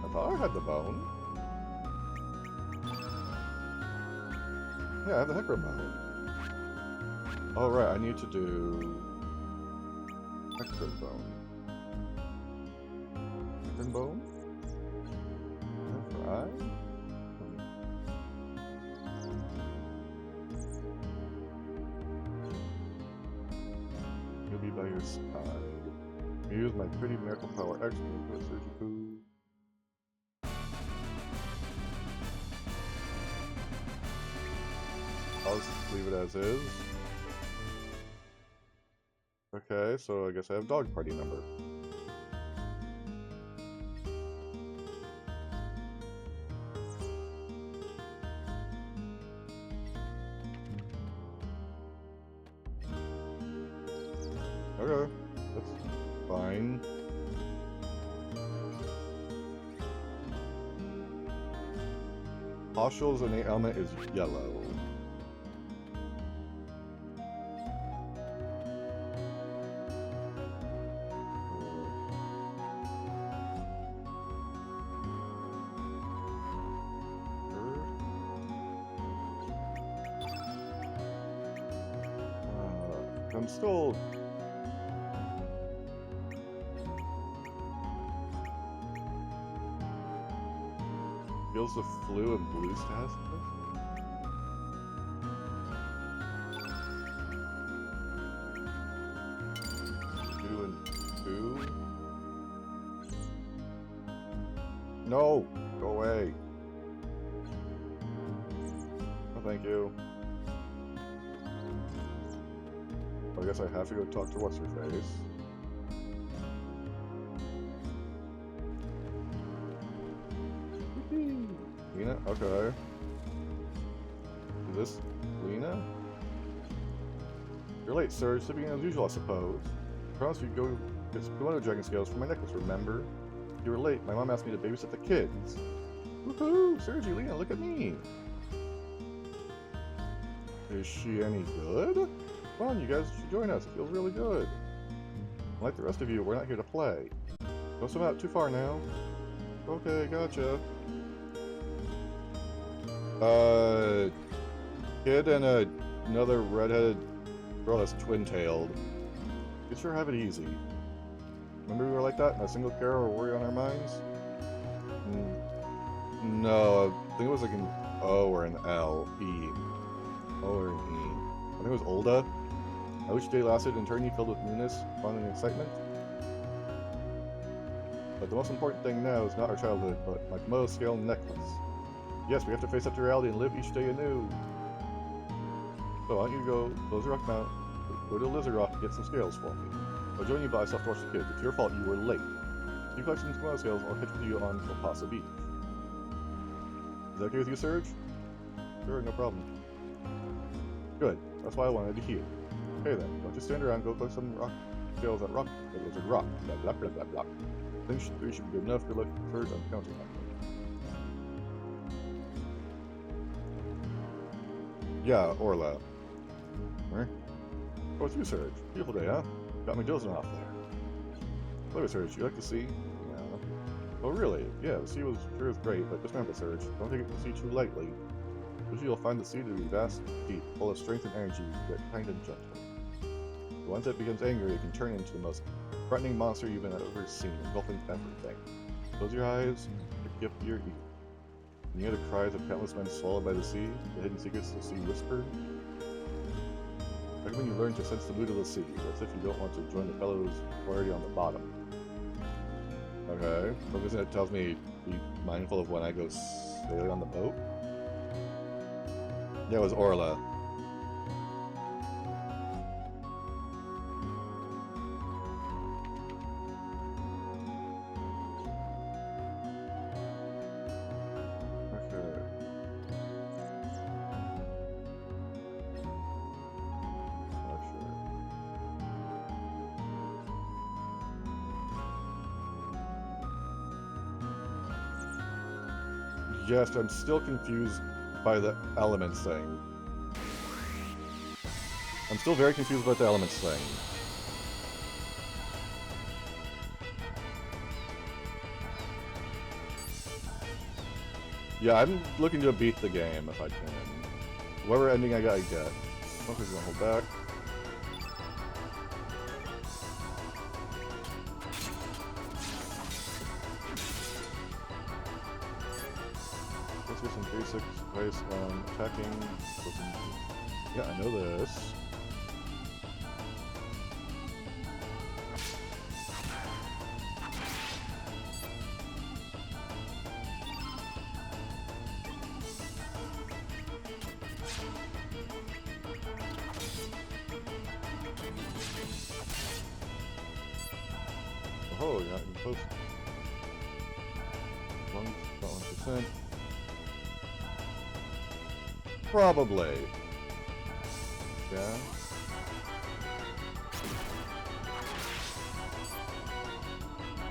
I thought I had the bone. Yeah, I have the Hecker bone. Oh, right, I need to do... Hecker bone. Hecker bone? That's right. You'll be by your side. Use my pretty miracle power expert with Jrpg. I'll just leave it as is. Okay, so I guess I have dog party number. Okay, that's fine. Hostel's innate element is yellow. I'm still... Feels the flu and blue status. Two and two. No! Go away. Oh, thank you. I guess I have to go talk to what's-her-face. Lena? Okay. Is this Lena? You're late, sir. It's being as usual, I suppose. I promised you'd go get some Komodo dragon scales for my necklace, remember? You were late. My mom asked me to babysit the kids. Woohoo! Sergi, Lena, look at me! Is she any good? Come on, you guys should join us. It feels really good. Like the rest of you, we're not here to play. Don't swim out too far now. Okay, gotcha. Kid and another redheaded girl that's twin-tailed. You sure have it easy. Remember we were like that? Not a single care or worry on our minds? No, I think it was like an O or an L. E. O or an E. I think it was Olda. I wish day lasted an eternity filled with newness, fun, and excitement. But the most important thing now is not our childhood, but my Komodo scale necklace. Yes, we have to face up to reality and live each day anew. So why don't you go to Lizard Rock Mount, go to Lizard Rock and get some scales for me. I'll join you, but I still have to watch the kids. It's your fault you were late. If you collect some Komodo scales, I'll catch you on Pasa Beach. Is that okay with you, Serge? Sure, no problem. Good. That's why I wanted to hear. Okay then, don't just stand around, go collect some rock scales at Lizard Rock. Blah blah blah blah blah. I think 3 should be good enough. Good luck, Serge. I'm counting on you. Yeah, Orla. Where? Oh, it's you, Serge. Beautiful day, huh? Got me dozing off there. Hello, Serge. You like the sea? Yeah. Oh, really? Yeah, the sea was sure is great, but just remember, Serge, don't take the sea too lightly. Usually you'll find the sea to be vast, deep, full of strength and energy, yet kind and gentle. But once it becomes angry, it can turn into the most threatening monster you've ever seen, engulfing everything. Close your eyes, pick up your ears. Can you hear the cries of countless men swallowed by the sea? The hidden secrets the sea whispered? Like when you learn to sense the mood of the sea, as if you don't want to join the fellows already on the bottom. Okay, so isn't it tells me be mindful of when I go sailing on the boat? Yeah, it was Orla. Yes, I'm still confused by the elements thing. I'm still very confused about the elements thing. Yeah, I'm looking to beat the game if I can. whatever ending I get, I get. I'm just gonna hold back. Let's get some basic advice on attacking. Yeah, I know this. Oh, yeah, in close. Lungs, about 1%. Probably. Yeah.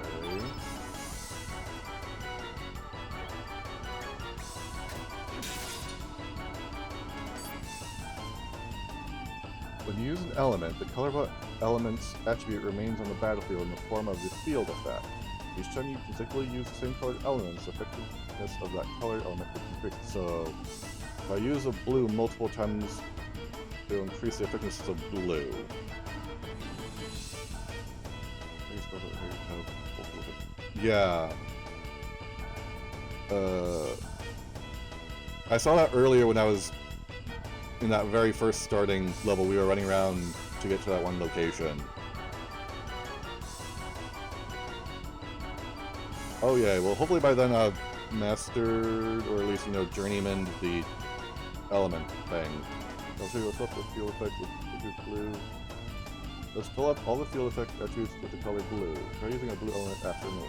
Okay. When you use an element, the color of an element's attribute remains on the battlefield in the form of the field effect. Each time you consecutively use the same colored elements, the effectiveness of that colored element will increase. So, if I use a blue multiple times, it will increase the effectiveness of blue. Yeah. I saw that earlier when I was in that very first starting level. We were running around to get to that one location. Oh yeah, well hopefully by then I've mastered, or at least, you know, journeymaned the element thing. I'll show you what's up with field effect with blue. Let's fill up all the field effect attributes with the color blue. Try using a blue element after me.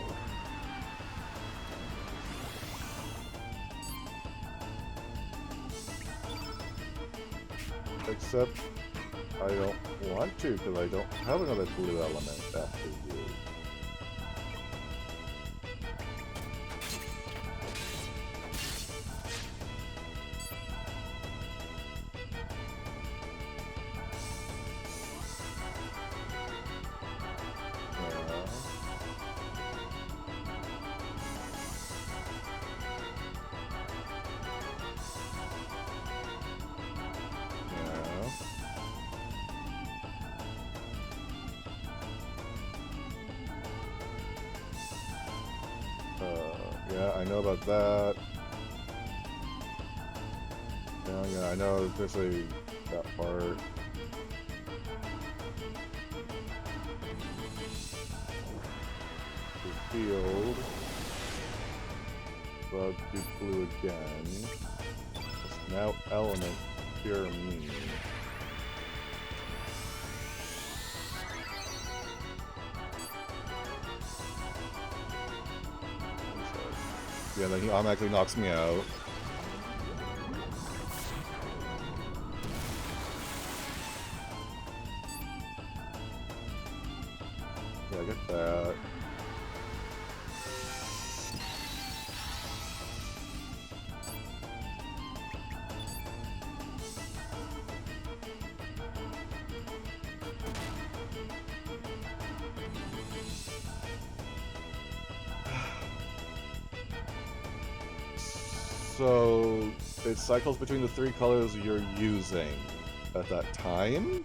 Except I don't want to, because I don't have another blue element after you. Yeah, I know about that. Yeah, I know there's that part. The field. So I'll do blue again. It's now element pure me. Yeah, then he automatically knocks me out. Yeah, I get that. So it cycles between the three colors you're using at that time?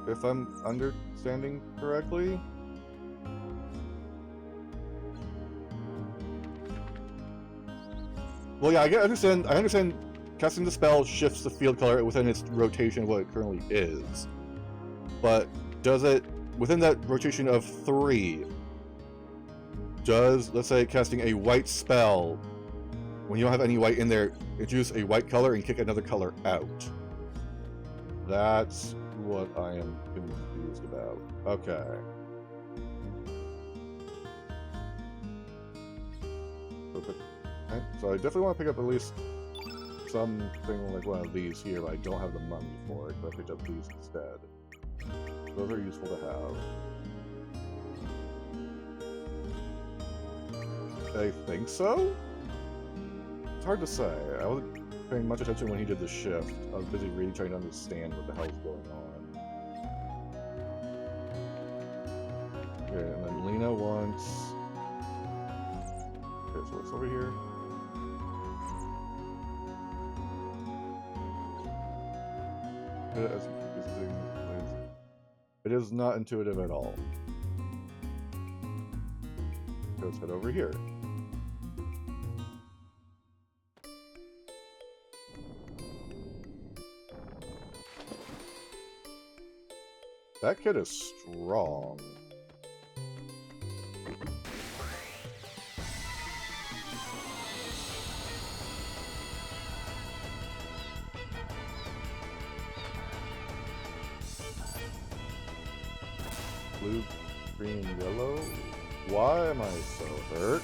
If I'm understanding correctly? Well, yeah, I understand casting the spell shifts the field color within its rotation of what it currently is. But does it, within that rotation of 3, does, let's say, casting a white spell, when you don't have any white in there, introduce a white color and kick another color out? That's what I am confused about. Okay. So I definitely want to pick up at least something like one of these here, but I don't have the money for it, but I picked up these instead. Those are useful to have. I think so? It's hard to say. I wasn't paying much attention when he did the shift. I was busy really trying to understand what the hell's going on. Okay, and then Lena wants... Okay, so what's over here? It is not intuitive at all. Let's head over here. That kid is strong. Blue, green, yellow. Why am I so hurt?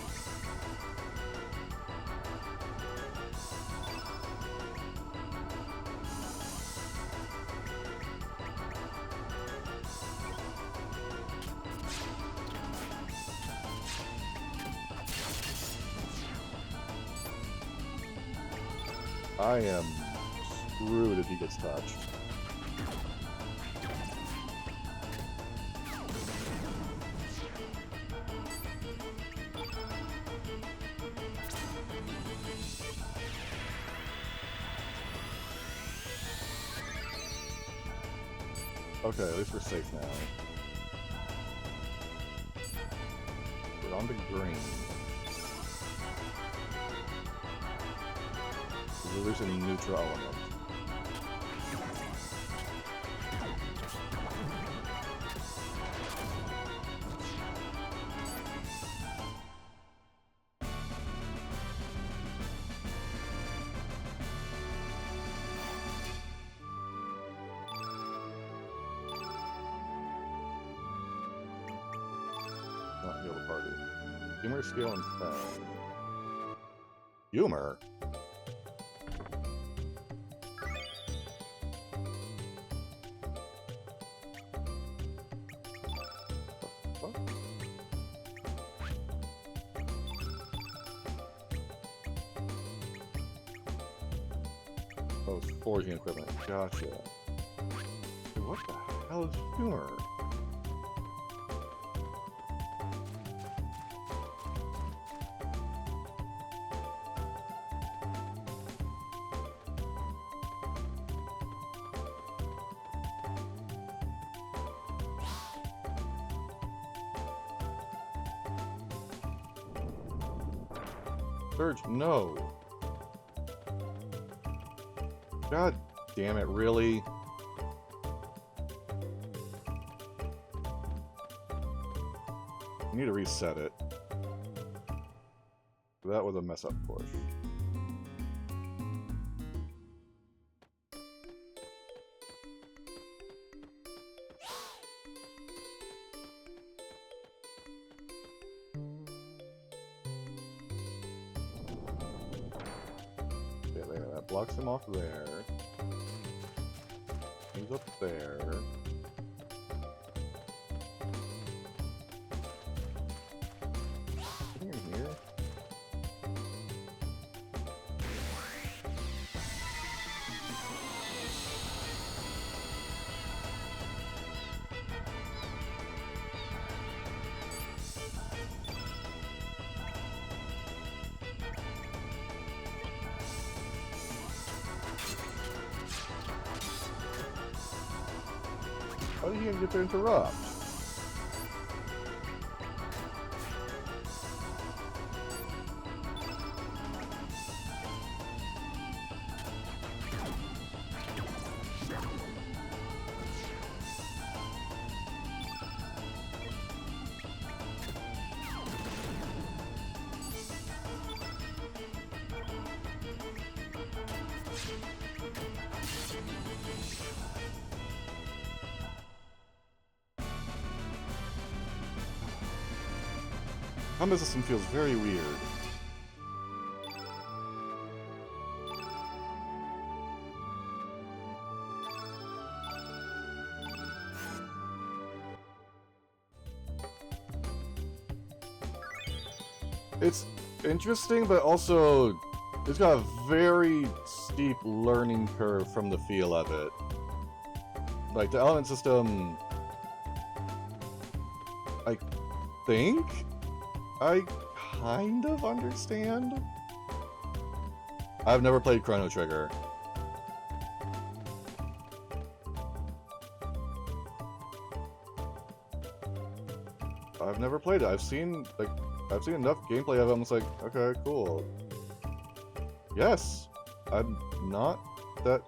I am screwed if he gets touched. Okay, at least we're safe now. We're on to green. We're losing neutral element. Not heal the party. Humor, skill, and fang. Humor? Oh, it's forging equipment. Gotcha. What the hell is humor? Surge, no. God damn it, really? I need to reset it. That was a mess up push. Yeah, there, that blocks him off there. He's up there. In here. How did he even get to interrupt? Combat system feels very weird. It's interesting, but also it's got a very steep learning curve from the feel of it. Like, the element system, I think I kind of understand. I've never played Chrono Trigger. I've never played it. I've seen enough gameplay of it. I'm just like, okay, cool. Yes, I'm not that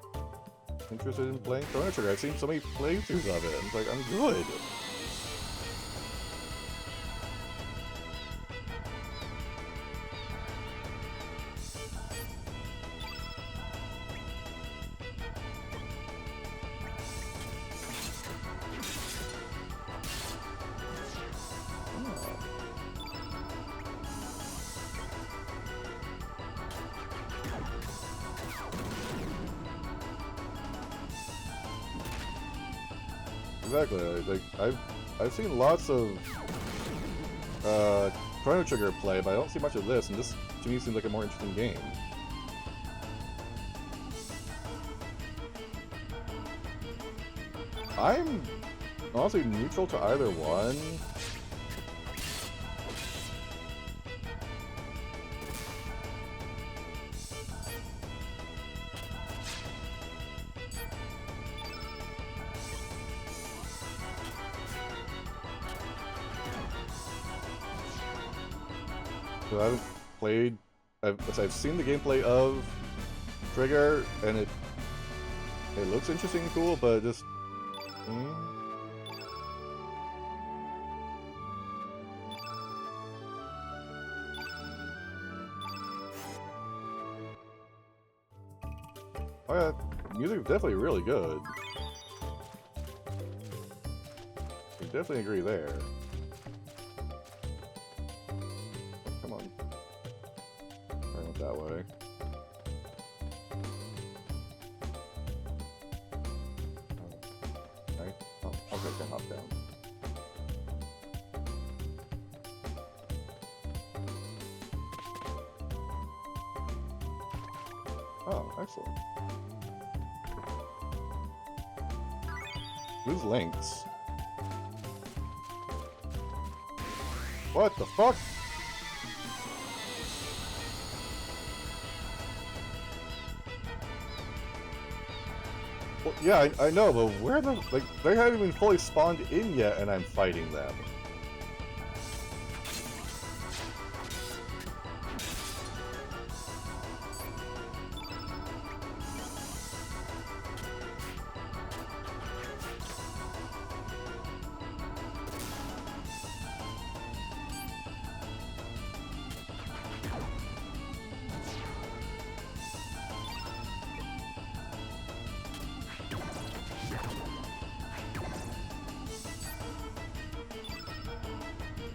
interested in playing Chrono Trigger. I've seen so many playthroughs of it. I'm like, I'm good. Exactly. Like I've seen lots of Chrono Trigger play, but I don't see much of this, and this to me seems like a more interesting game. I'm honestly neutral to either one. So I haven't played. I've seen the gameplay of Trigger, and it looks interesting and cool, but just. Oh yeah, music is definitely really good. I definitely agree there. Come on. I went that way. Right? Oh, okay, I can hop down. Oh, excellent. Who's Lynx? What the fuck? Well, yeah, I know, but where the... Like, they haven't even fully spawned in yet, and I'm fighting them.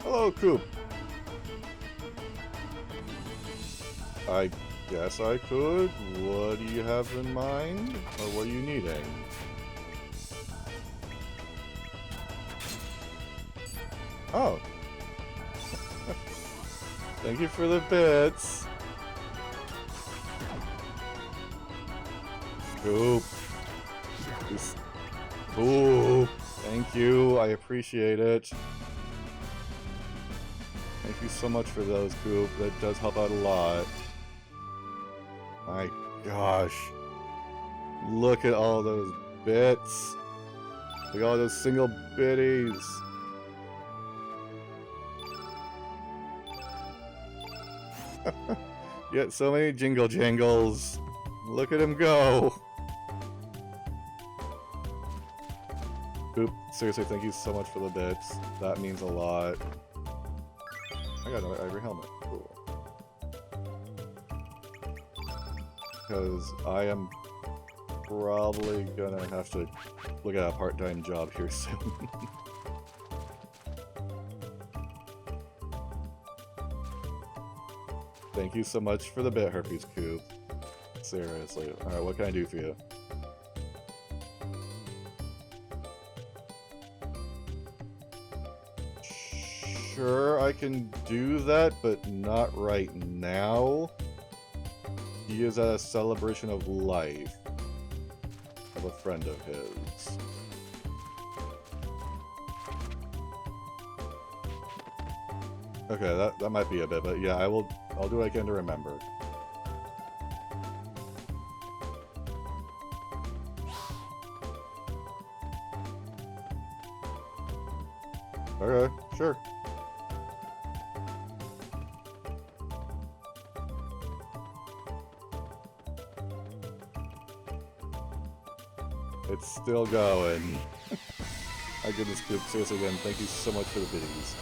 Hello, Coop. I guess I could. What do you have in mind? Or what are you needing? Oh. Thank you for the bits. Coop. Ooh. Thank you. I appreciate it. Thank you so much for those, Coop. That does help out a lot. My gosh. Look at all those bits. Look at all those single bitties. You got so many jingle jangles. Look at him go. Coop, seriously, thank you so much for the bits. That means a lot. I got another ivory helmet. Cool. Because I am probably gonna have to look at a part-time job here soon. Thank you so much for the bit, Herpes Coop. Seriously. Alright, what can I do for you? Sure, I can do that, but not right now. He is at a celebration of life of a friend of his. Okay, that might be a bit, but yeah, I'll do what I can to remember. Okay, sure. It's still going. My goodness, Coop. Seriously, again, thank you so much for the biddies.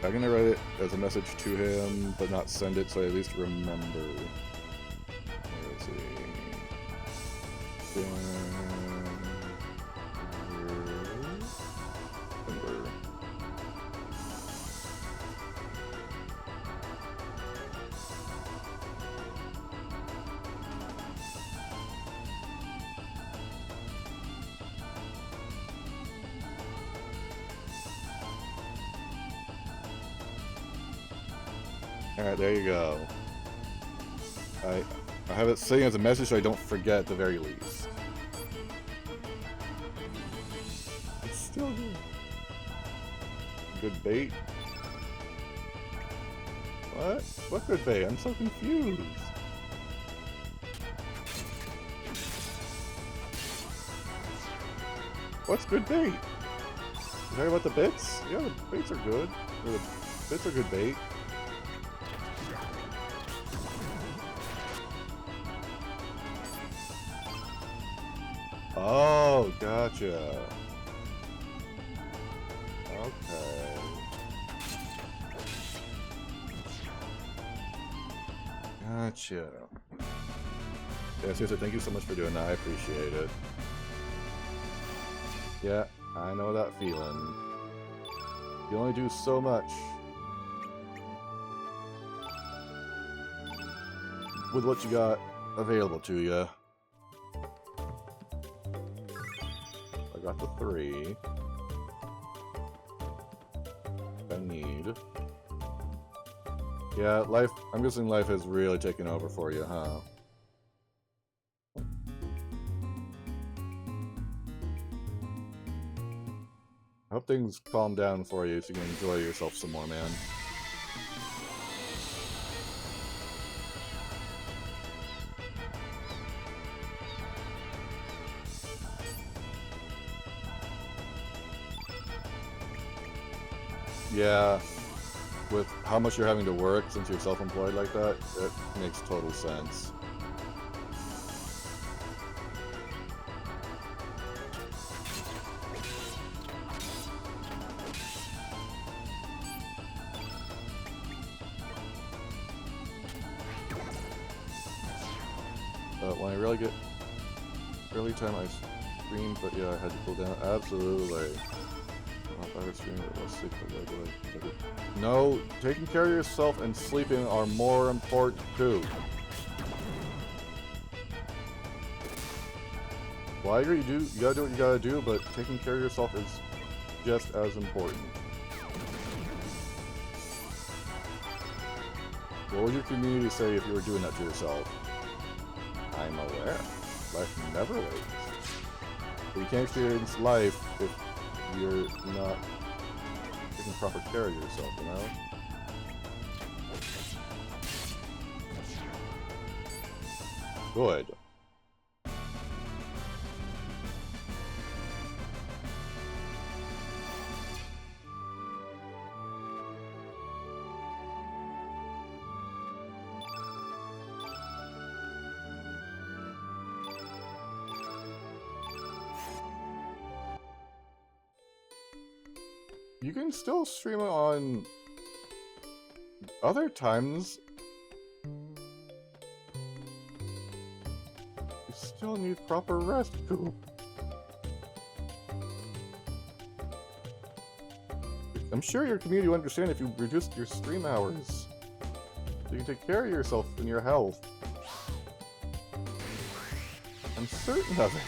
I'm gonna write it as a message to him, but not send it, so I at least remember. Where is he? Remember. Alright, there you go. I have it sitting as a message so I don't forget at the very least. It's still good. Good bait? What? What good bait? I'm so confused. What's good bait? You talking about the bits? Yeah, the baits are good. Or the bits are good bait. Oh, gotcha. Okay. Gotcha. Yeah, seriously, thank you so much for doing that. I appreciate it. Yeah, I know that feeling. You only do so much with what you got available to you. I got the 3 I need. Yeah, life. I'm guessing life has really taken over for you, huh? I hope things calm down for you so you can enjoy yourself some more, man. Yeah, with how much you're having to work since you're self-employed like that, it makes total sense. When I really get early time, I streamed, but yeah, I had to cool down. Absolutely. No, taking care of yourself and sleeping are more important too. Well, I agree, you gotta do what you gotta do, but taking care of yourself is just as important. What would your community say if you were doing that to yourself? I'm aware. Life never waits. But you can't experience life if you're not taking proper care of yourself, you know? Good. You can still stream it on other times. You still need proper rest, Coop. I'm sure your community will understand if you reduced your stream hours. So you can take care of yourself and your health. I'm certain of it.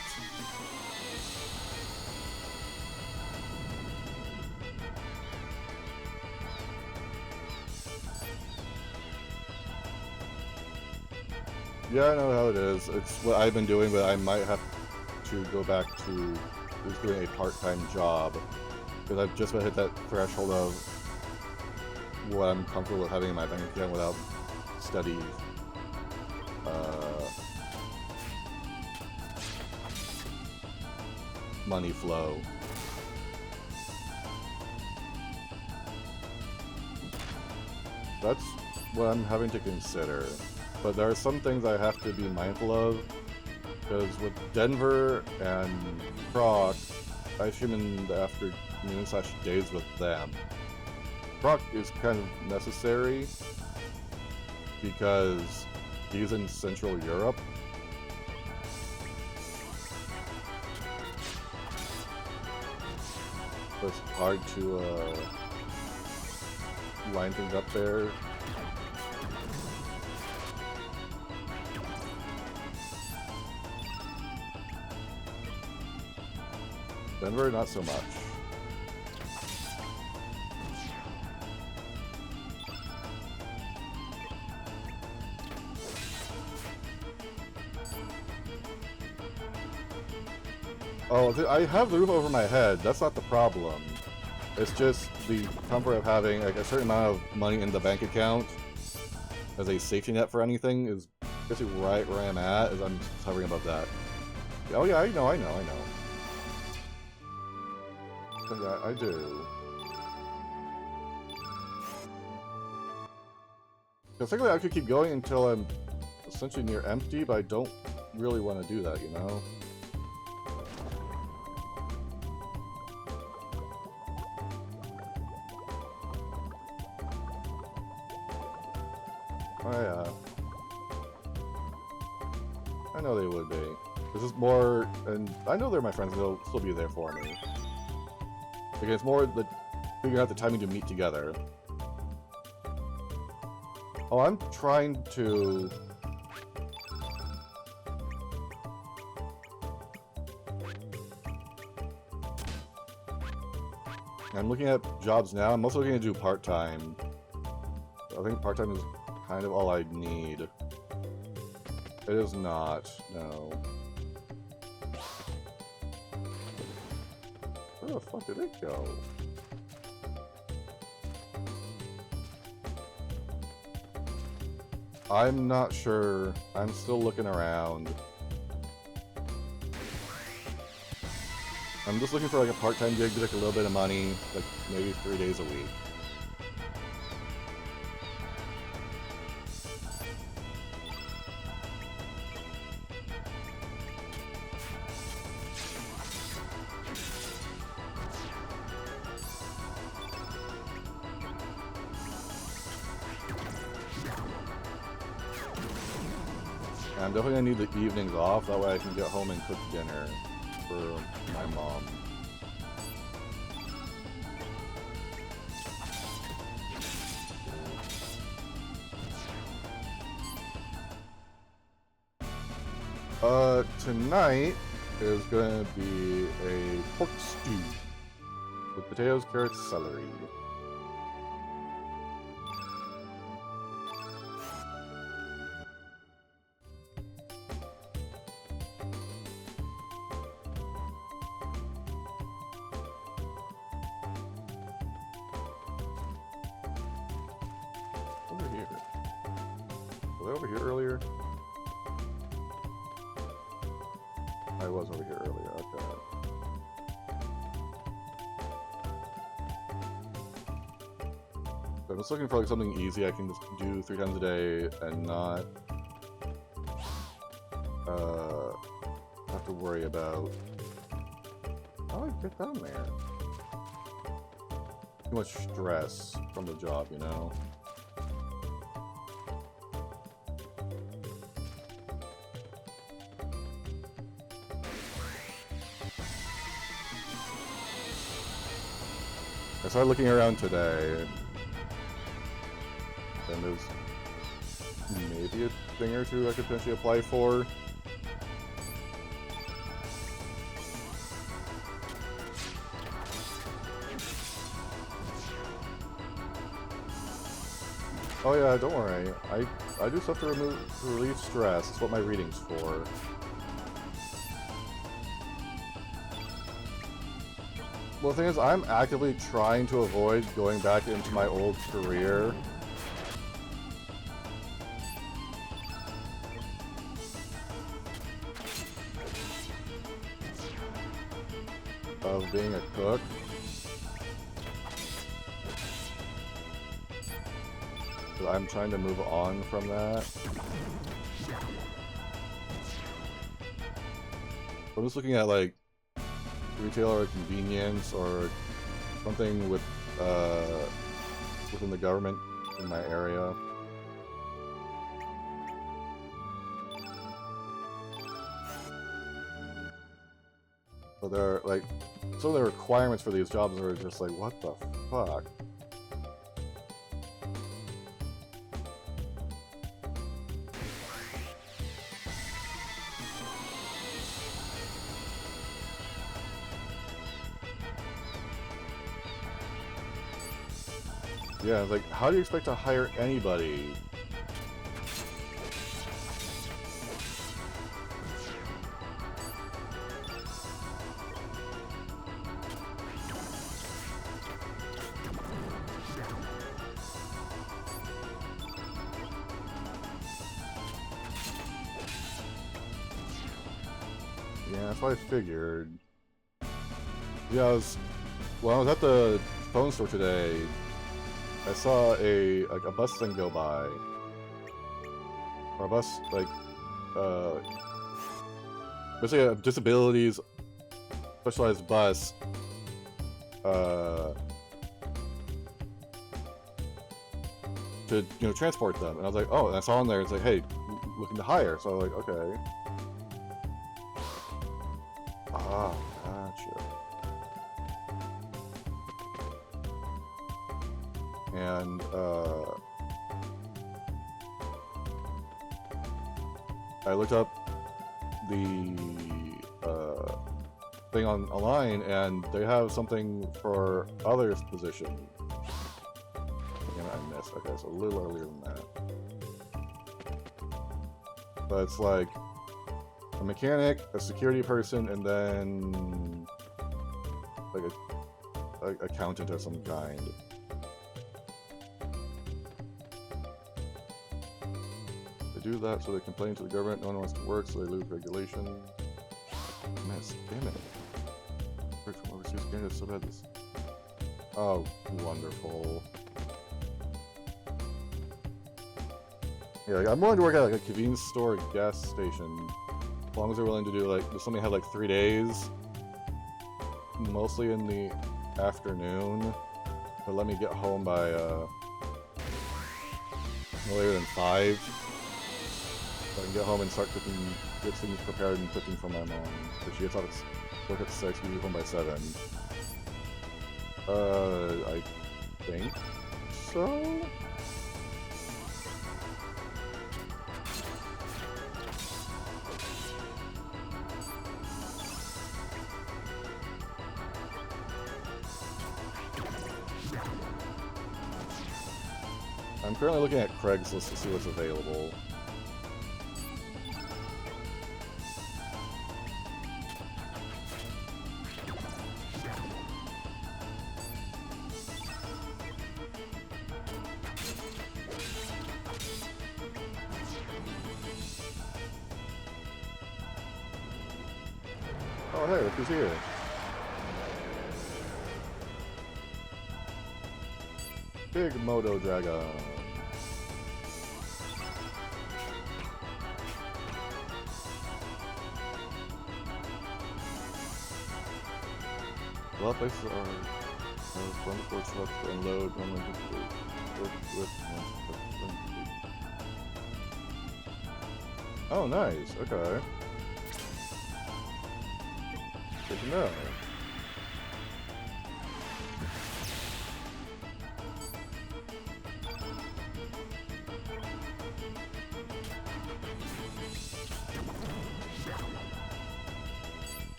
Yeah, I know how it is. It's what I've been doing, but I might have to go back to just doing a part-time job. Because I've just about hit that threshold of what I'm comfortable with having in my bank account without study. money flow. That's what I'm having to consider. But there are some things I have to be mindful of, because with Denver and Proc, I stream in the afternoon/days with them. Proc is kind of necessary because he's in Central Europe. So it's hard to line things up there. Denver, not so much. Oh, I have the roof over my head. That's not the problem. It's just the comfort of having like a certain amount of money in the bank account as a safety net for anything is basically right where I'm at, as I'm hovering above that. Oh yeah, I know. I do. Because technically I could keep going until I'm essentially near empty, but I don't really want to do that, you know? Oh yeah. I know they would be. This is more, and I know they're my friends and they'll still be there for me. Because it's more the figuring out the timing to meet together. Oh, I'm trying to... I'm looking at jobs now. I'm also looking to do part-time. I think part-time is kind of all I need. It is not, no. Where the fuck did it go? I'm not sure. I'm still looking around. I'm just looking for like a part-time gig to make a little bit of money, like maybe 3 days a week. I'm definitely gonna need the evenings off, that way I can get home and cook dinner for my mom. Tonight is gonna be a pork stew with potatoes, carrots, celery. Over here. Was I over here earlier? I was over here earlier, okay. I'm just looking for like something easy I can just do 3 times a day and not have to worry about how do I get down there? Too much stress from the job, you know? I started looking around today, and there's maybe a thing or two I could potentially apply for. Oh yeah, don't worry. I do stuff to relieve stress. That's what my reading's for. Well, the thing is, I'm actively trying to avoid going back into my old career. of being a cook. So I'm trying to move on from that. I'm just looking at like retail or convenience or something with within the government in my area. So there are like some of the requirements for these jobs are just like, what the fuck? Yeah, it's like, how do you expect to hire anybody? Yeah, that's what I figured. Yeah, when I was at the phone store today, I saw a bus thing go by. Or a bus, like, basically a disabilities specialized bus, to, you know, transport them. And I was like, oh, and I saw on there, it's like, hey, looking to hire. So I was like, okay. Ah, gotcha. And, I looked up the, thing online, and they have something for others position. Again, I missed. Okay, so a little earlier than that. But it's like a mechanic, a security person, and then like a accountant of some kind. They do that so they complain to the government. No one wants to work, so they lose regulation. Man, damn it. Work from overseas candidates so bad this. Oh, wonderful. Yeah, like, I'm willing to work at like a convenience store, or gas station, as long as they're willing to do like, something have like 3 days, mostly in the afternoon, but let me get home by no later than 5. So I can get home and start cooking, get things prepared and cooking for my mom. Because she gets out of work at 6, we leave home by 7. I think so? I'm currently looking at Craigslist to see what's available. Oh hey, look who's here. Big Moto Dragon. A lot of places are wonderful trucks to unload, normally work with. Oh, nice. Okay. Good to know.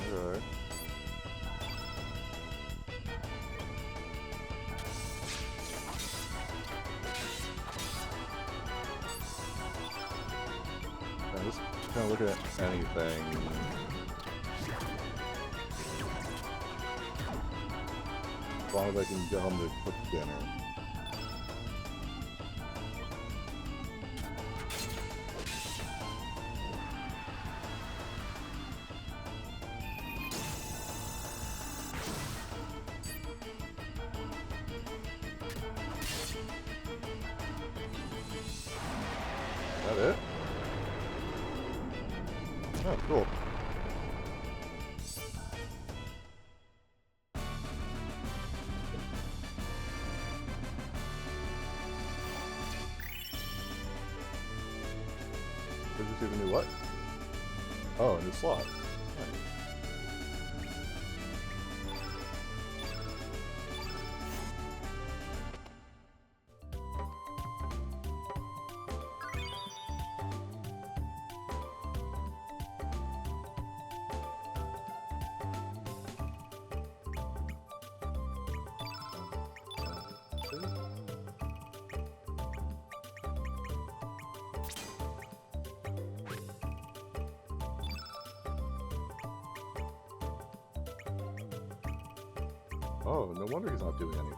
Okay. I'm just kind of looking at anything. As long as I can get home to cook dinner. that it? Oh, cool. Did you see the new what? Oh, a new slot. Nice. Oh, no wonder he's not doing anything.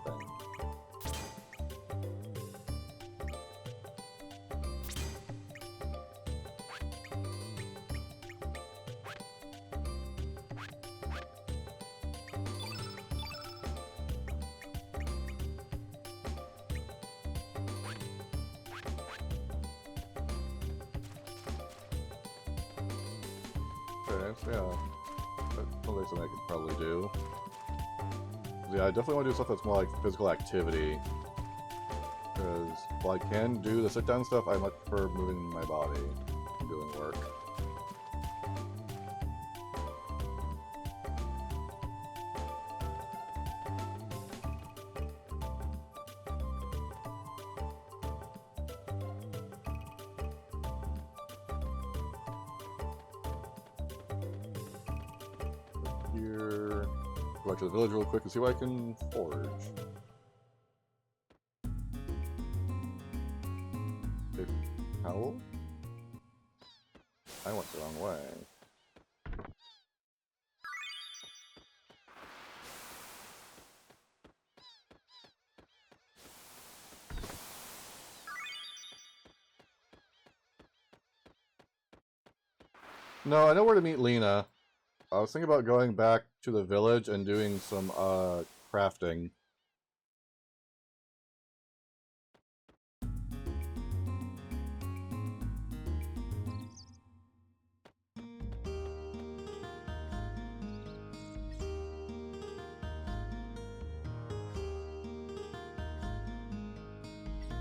Okay, so yeah, that's something I could probably do. Yeah, I definitely want to do stuff that's more like physical activity. Because while I can do the sit-down stuff, I much prefer moving my body and doing work. Here, go back to the village real quick and see what I can forge. Okay, cowl? I went the wrong way. No, I know where to meet Lena. I was thinking about going back to the village and doing some crafting.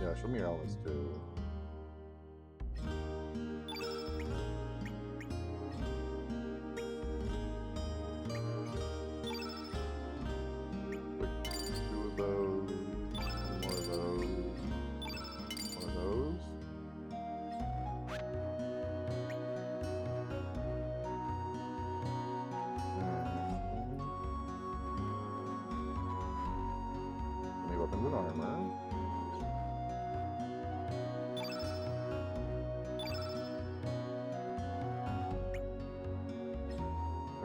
Yeah, show me your Alice too. Two of those, more of those, one of those. Any weapons and armor.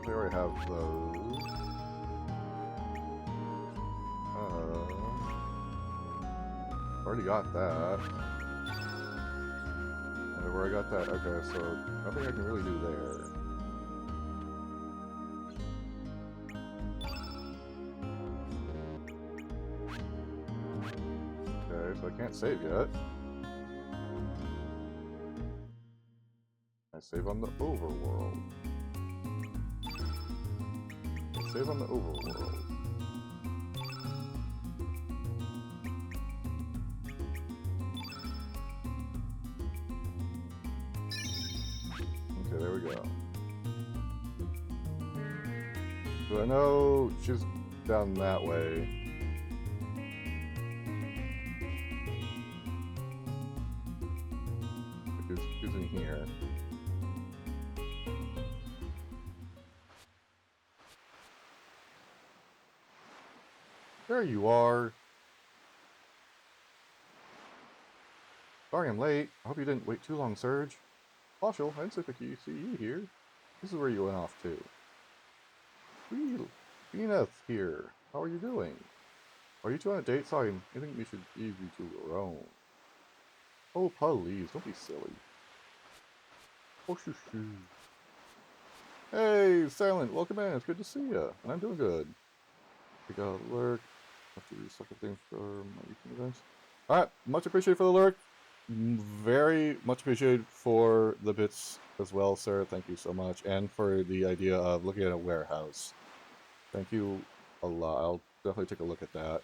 I already have those. Already got that. And where I got that, okay, so nothing I can really do there. Okay, so I can't save yet. I save on the overworld. Save on the overworld. Okay, there we go. So I know she's down that way. Who's in here? There you are. Sorry I'm late. I hope you didn't wait too long, Surge. Marshall, I didn't see you here. This is where you went off to. Venus here. How are you doing? Are you two on a date? Sorry, I think we should leave you two alone. Oh, please, don't be silly. Oh, shoo shoo. Hey, Silent, welcome in. It's good to see you. And I'm doing good. We got a lurk. Have to do separate things for my weekend events. Alright, much appreciated for the lurk. Very much appreciated for the bits as well, sir. Thank you so much. And for the idea of looking at a warehouse. Thank you a lot. I'll definitely take a look at that.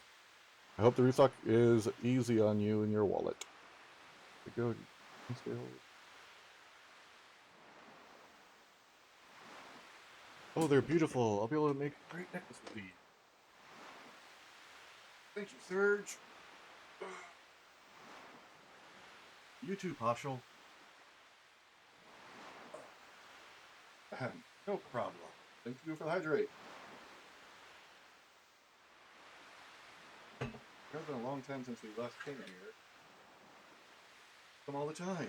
I hope the restock is easy on you and your wallet. Go. Oh, they're beautiful. I'll be able to make a great necklace with these. Thank you, Serge. You too, Pashal. No problem. Thank you for the hydrate. It's been a long time since we last came here. Come all the time.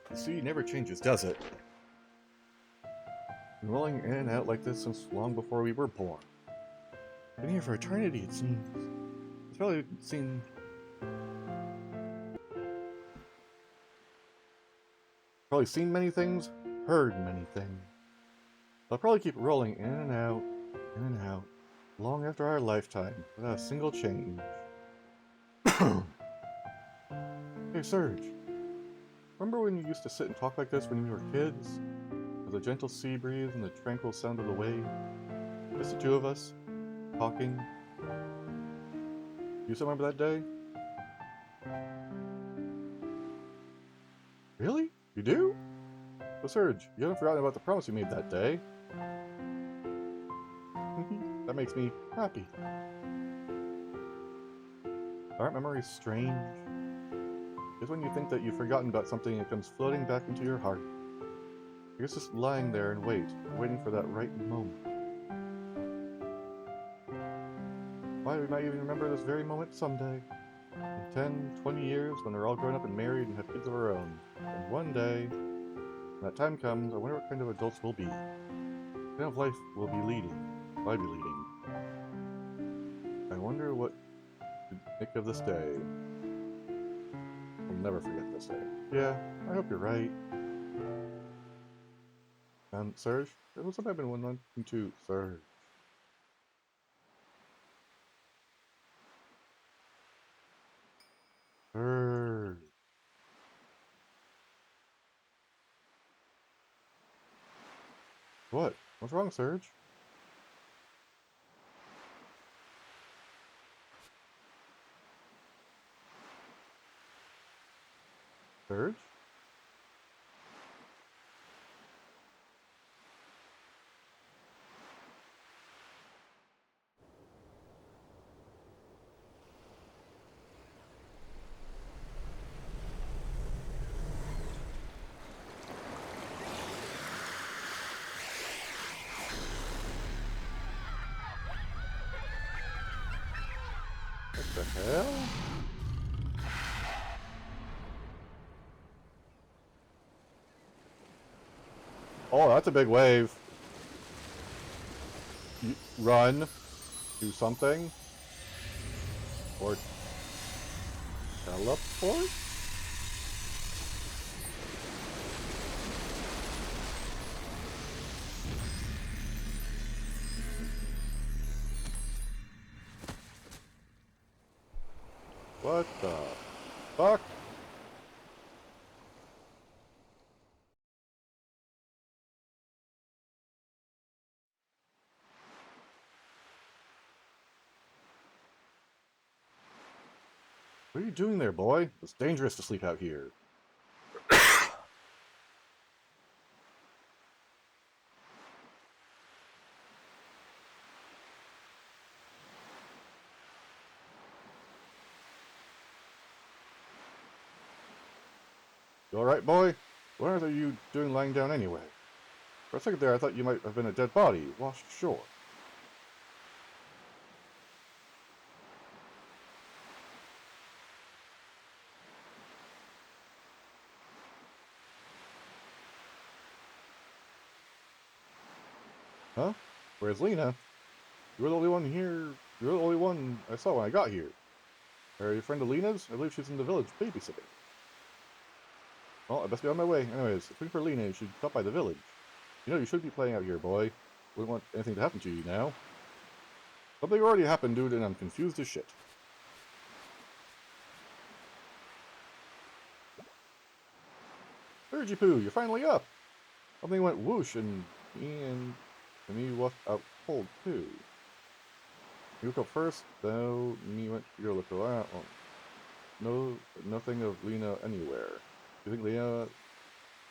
The sea never changes, does it? Been rolling in and out like this since long before we were born. Been here for eternity, it seems. It's probably seen. Probably seen many things, heard many things. I'll probably keep rolling in and out, long after our lifetime, without a single change. Hey, Serge. Remember when you used to sit and talk like this when we were kids? With a gentle sea breeze and the tranquil sound of the waves? Just the two of us, talking. You still remember that day? Really? You do? So Serge, you haven't forgotten about the promise you made that day. That makes me happy. Aren't memories strange? It's when you think that you've forgotten about something, it comes floating back into your heart. You're just lying there and waiting for that right moment. Why, we might even remember this very moment someday. In 10, 20 years, when we're all grown up and married and have kids of our own. And one day, when that time comes, I wonder what kind of adults we'll be. What kind of life we'll be leading. Will I be leading? I wonder what to think of this day. I'll never forget this day. Yeah, I hope you're right. Serge, there was something I've been wanting to, Serge. Serge. What? What's wrong, Serge? Serge? What the hell? Oh, that's a big wave. Run. Do something. Or teleport? What the fuck? What are you doing there, boy? It's dangerous to sleep out here. You alright, boy? What are you doing lying down anyway? For a second there, I thought you might have been a dead body, washed ashore. Huh? Where's Lena? You're the only one here. You're the only one I saw when I got here. Are you a friend of Lena's? I believe she's in the village babysitting. Well, I best be on my way. Anyways, looking for Lena, you should stop by the village. You know, you shouldn't be playing out here, boy. Wouldn't want anything to happen to you now. Something already happened, dude, and I'm confused as shit. Jrpg, you're finally up! Something went whoosh, and me walked out cold, too. You woke up first, though me went to go look around. Well, nothing of Lena anywhere. Do you think Lena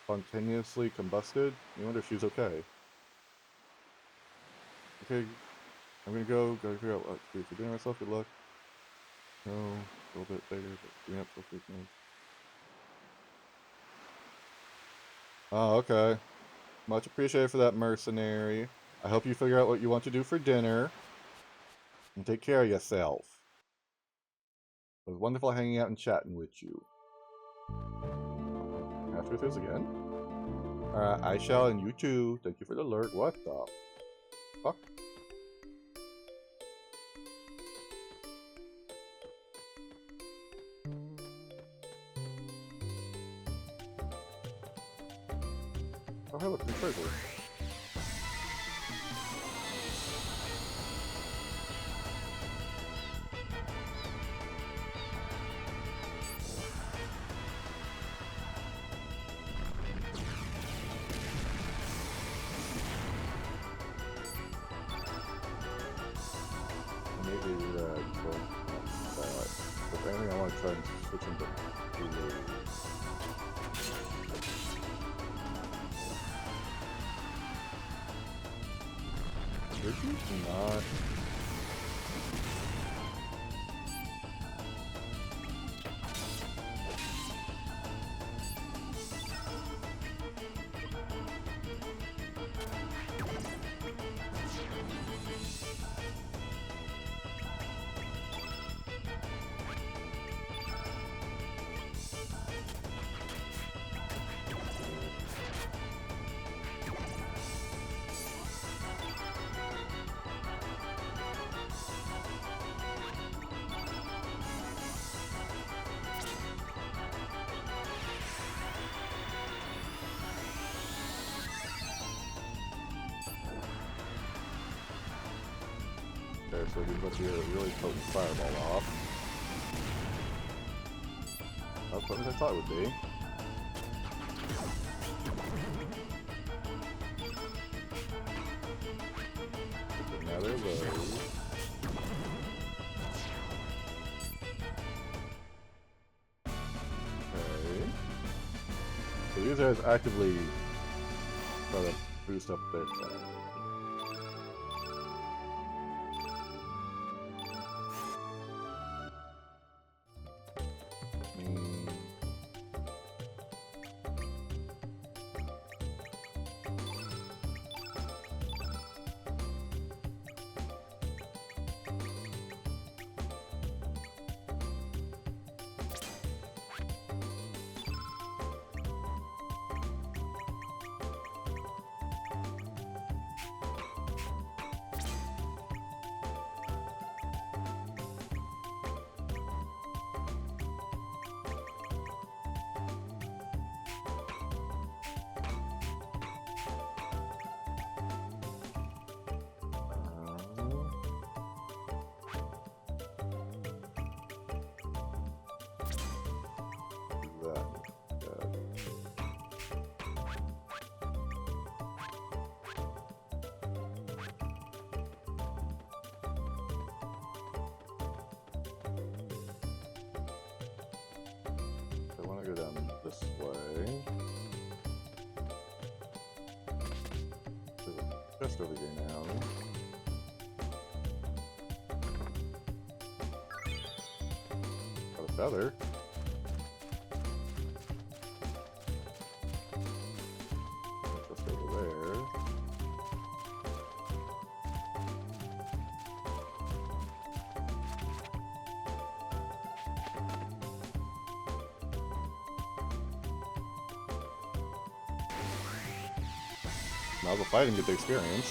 spontaneously combusted? You wonder if she's okay. Okay, I'm gonna go. Gotta figure out what to do for dinner myself. Good luck. No, a little bit later, but clean up so frequently. Oh, okay. Much appreciated for that, mercenary. I hope you figure out what you want to do for dinner. And take care of yourself. It was wonderful hanging out and chatting with you. I have to go through this again? I shall, and you too. Thank you for the lurk. What the fuck? Oh, hey, look, the treasure. Maybe red, but not that. If anything, I want to try and switch into blue. Did you not? Okay, so he's about to get a really potent fireball off. How potent as I thought it would be. Another load. Okay. So these guys actively try to boost up their stat. I want to go down this way. There's a chest over here now. Got a feather. Chest over there. Might as well fight and get the experience.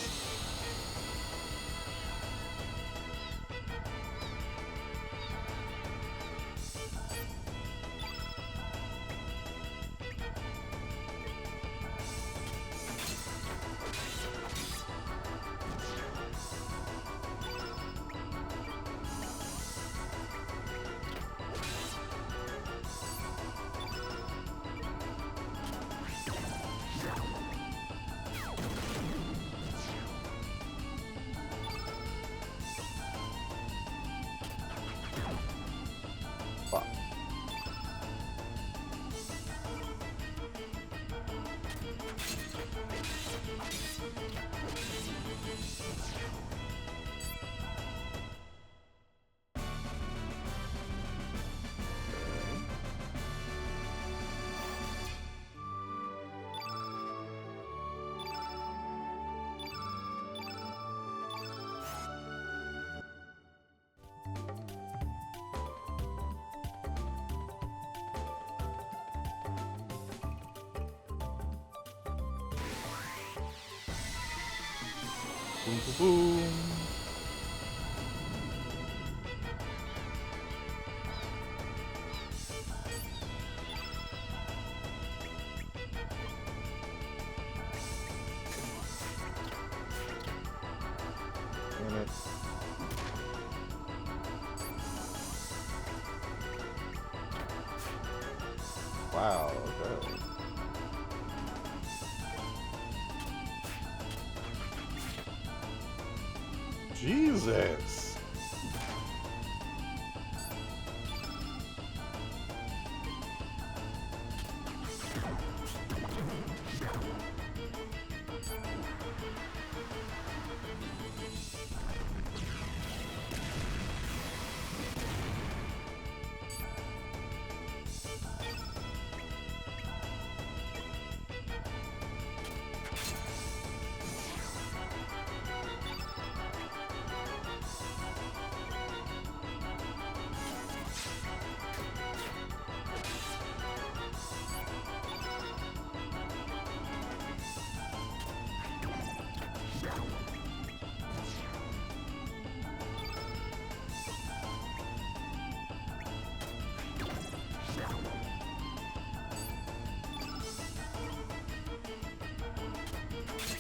Boom, boom, boom. Damn it. Wow, okay. Jesus!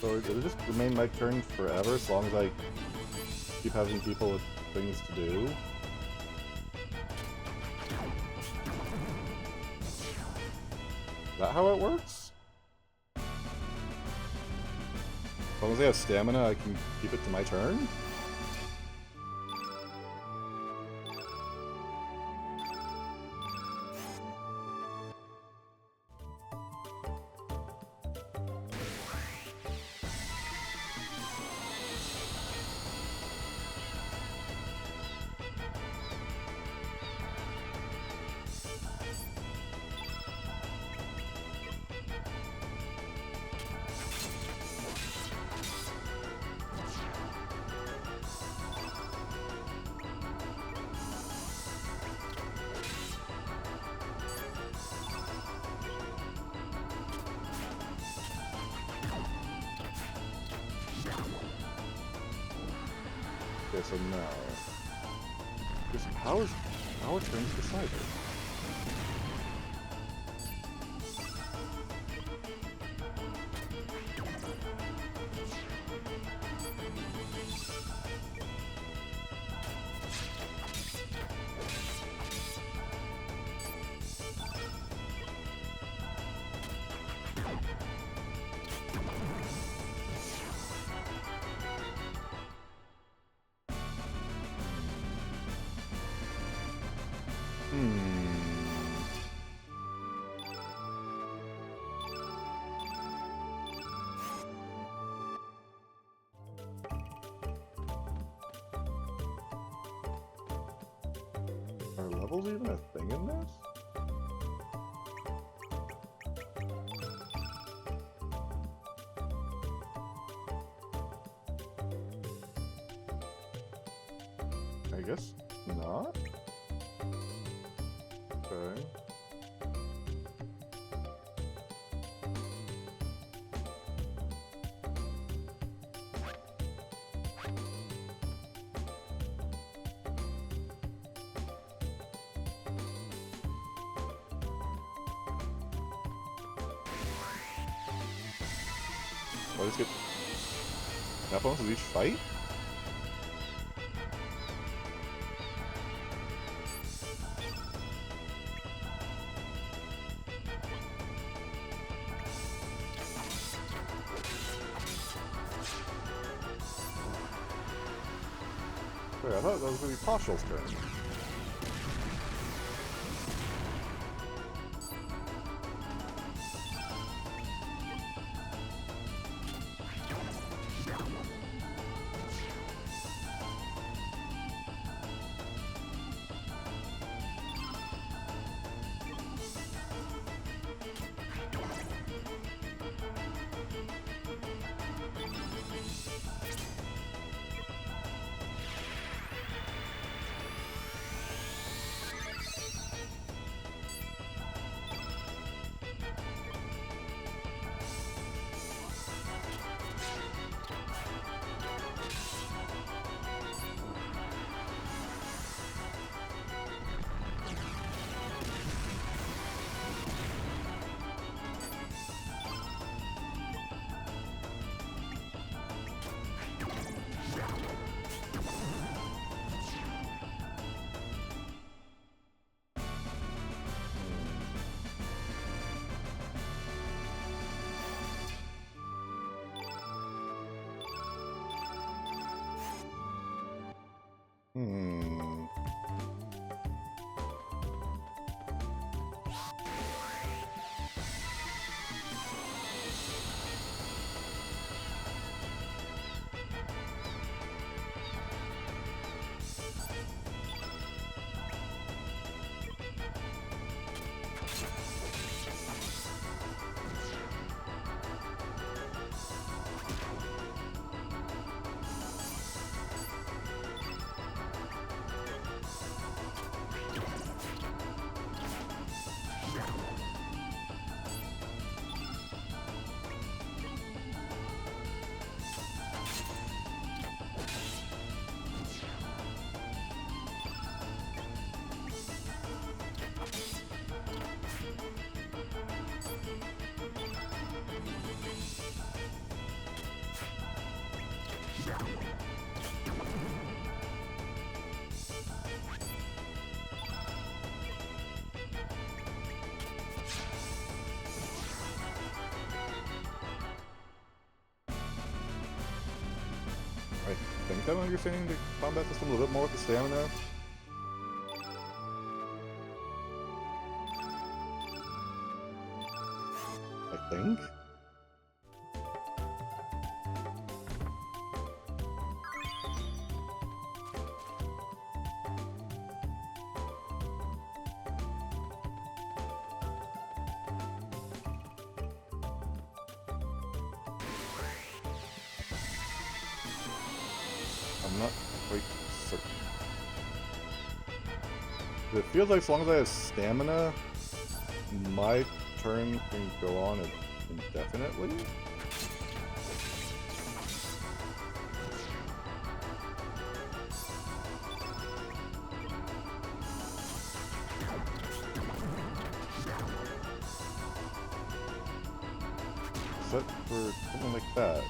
So it'll just remain my turn forever as long as I keep having people with things to do. Is that how it works? As long as they have stamina, I can keep it to my turn? Okay, so now... Just how are turns decided? Are levels even a thing in this? I guess not? Okay. I'll just get snap bonuses each fight? Wait, I thought that was going to be Pashal's turn. Hmm. I think I'm understanding the combat system a little bit more with the stamina. I think. I'm not quite certain. It feels like as long as I have stamina, my turn can go on indefinitely? Except for something like that.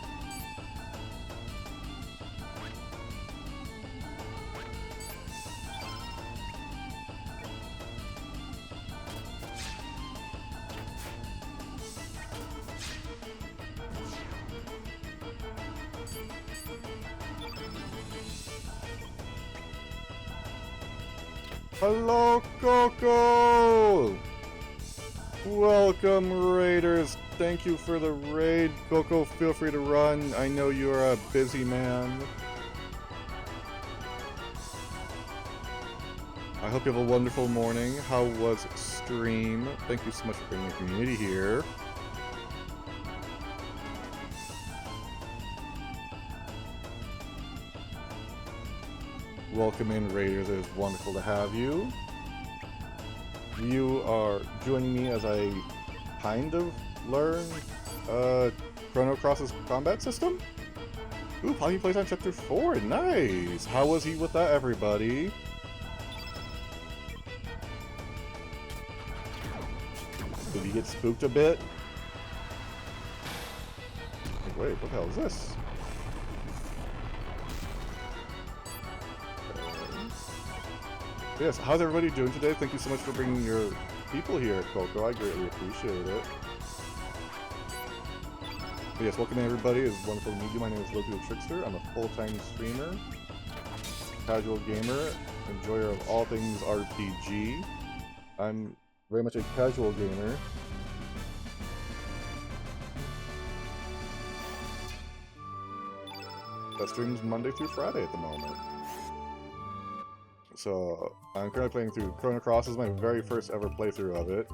Hello, Coco! Welcome, Raiders. Thank you for the raid. Coco, feel free to run. I know you are a busy man. I hope you have a wonderful morning. How was stream? Thank you so much for bringing the community here. Welcome in, Raiders. It is wonderful to have you. You are joining me as I kind of learn Chrono Cross's combat system. Ooh, Poppy plays on Chapter 4. Nice! How was he with that, everybody? Did he get spooked a bit? Wait, what the hell is this? Yes, how's everybody doing today? Thank you so much for bringing your people here, Coco. I greatly appreciate it. But yes, welcome in everybody. It's wonderful to meet you. My name is Loki the Trickster. I'm a full-time streamer, casual gamer, enjoyer of all things RPG. I'm very much a casual gamer. That streams Monday through Friday at the moment. So, I'm currently playing through Chrono Cross. This is my very first ever playthrough of it.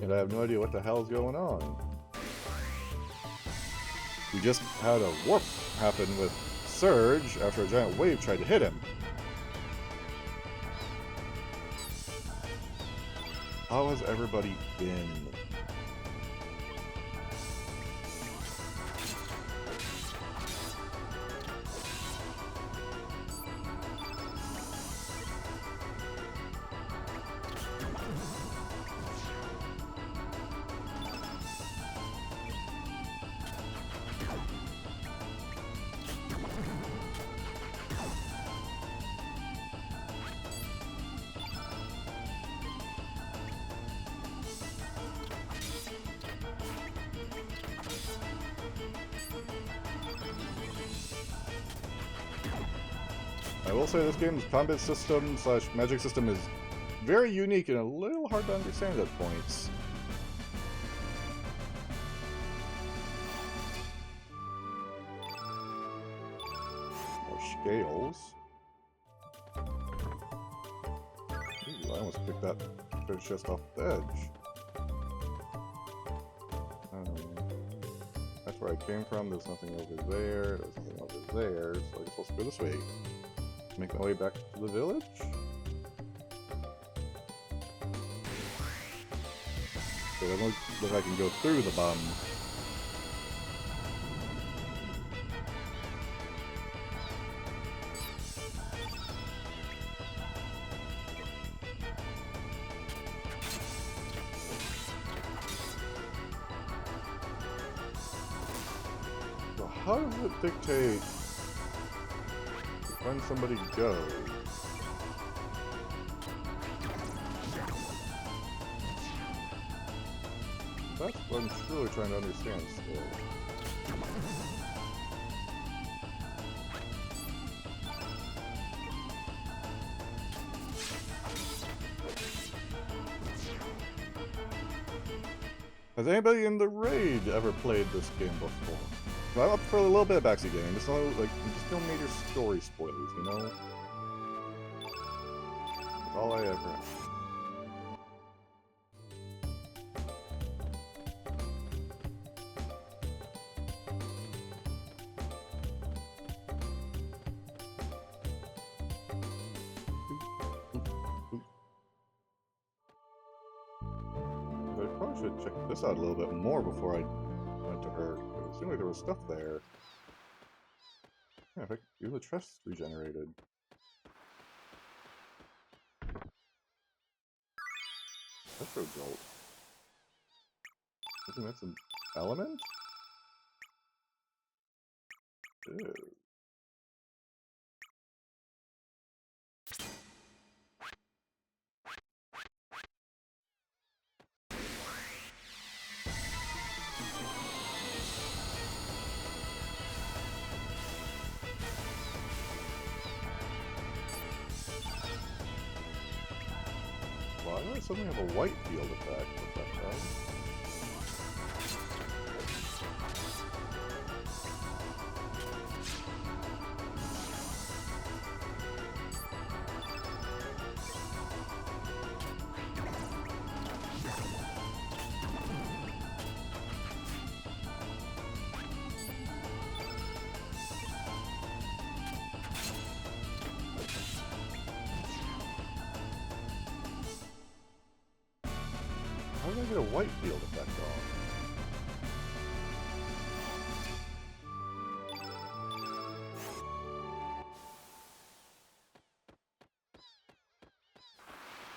And I have no idea what the hell is going on. We just had a warp happen with Surge after a giant wave tried to hit him. How has everybody been? I will say this game's combat system slash magic system is very unique and a little hard to understand at points. More scales. Ooh, I almost picked that third chest off the edge. That's where I came from. There's nothing over there. There's nothing over there. So I guess I'll go this way. Make my way back to the village. Okay, that looks like I can go through the bum. So how does it dictate when somebody goes? That's what I'm truly trying to understand still. Has anybody in the raid ever played this game before? I'm up for a little bit of backseat gaming, just no just major story spoilers, you know? That's all I ever ask. I probably should check this out a little bit more before I went to her. It seemed like there was stuff there. Yeah, in fact, even the chest regenerated. Retro Jolt. I think that's an element? Ew. Why do I suddenly have a white field effect? What the hell? How did I get a white field effect on?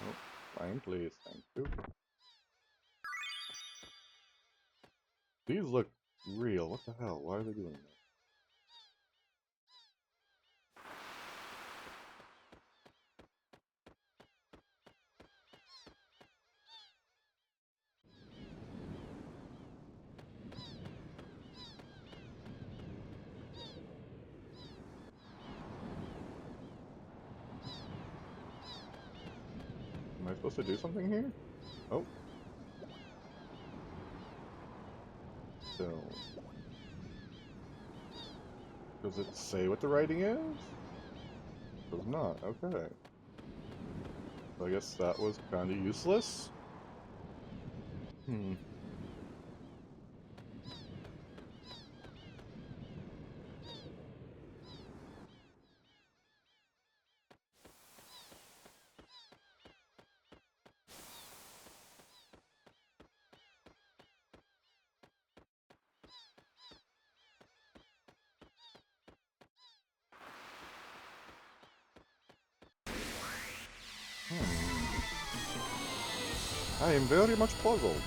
Oh, fine, please, thank you. These look real. What the hell? Why are they doing that? Am I supposed to do something here? Oh. So. Does it say what the writing is? It does not. Okay. So I guess that was kind of useless. I am very much puzzled.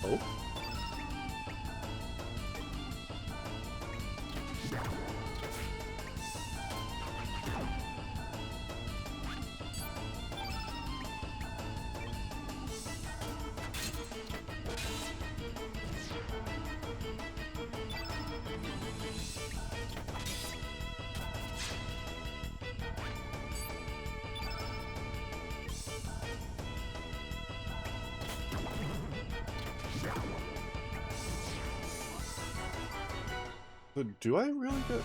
Oh. So do I really get...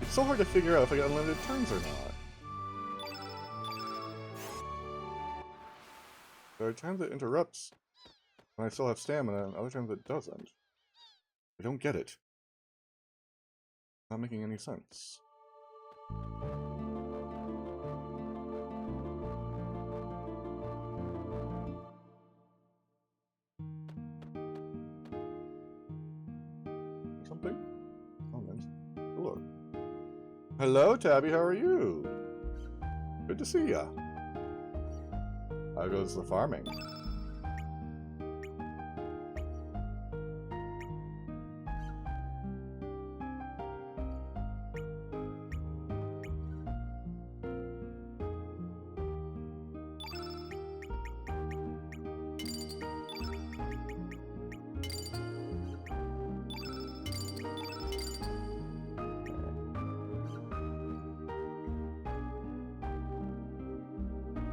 It's so hard to figure out if I get unlimited turns or not. There are times it interrupts when I still have stamina, and other times it doesn't. I don't get it. Not making any sense. Something? Comments. Hello. Hello, Tabby, how are you? Good to see ya. How goes the farming?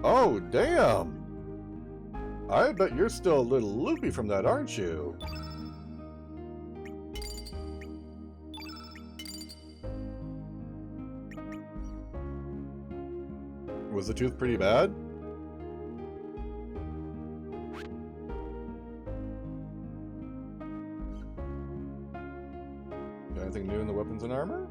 Oh, damn! I bet you're still a little loopy from that, aren't you? Was the tooth pretty bad? Anything new in the weapons and armor?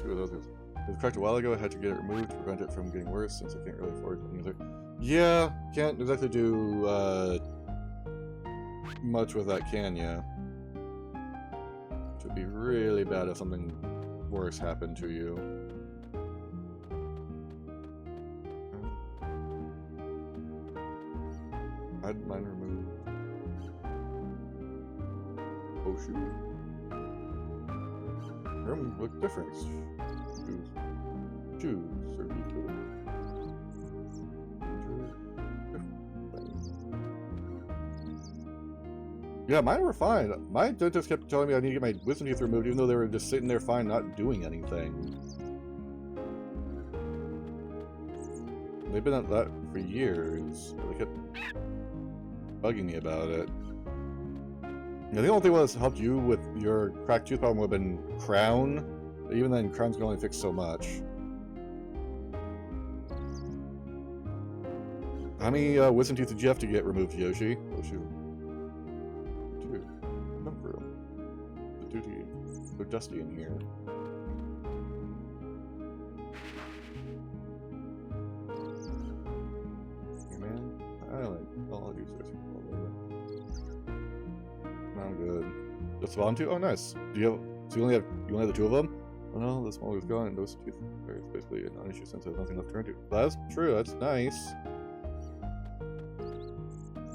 Two of those. It was cracked a while ago. I had to get it removed to prevent it from getting worse, since I can't really afford any other. Yeah, can't exactly do much with that, can ya? It would be really bad if something worse happened to you. I'd mine removed. Oh shoot. Room look different. Choose Jrpg. Yeah, mine were fine. My dentist kept telling me I need to get my wisdom teeth removed, even though they were just sitting there fine, not doing anything. They've been at that for years. They kept bugging me about it. Yeah, the only thing that's helped you with your cracked tooth problem would have been Crown. Even then, Crown's can only fix so much. How many wisdom teeth did you have to get removed, Yoshi? Oh shoot. Dude, come through. The duty. So dusty in here. Hey man, Island. I'll use this. I'm good. Just spawn two? Oh nice. Do you have so you only have the two of them? Oh no, the smaller is gone and those two are basically a non-issue since there's nothing left to turn to. That's true, that's nice.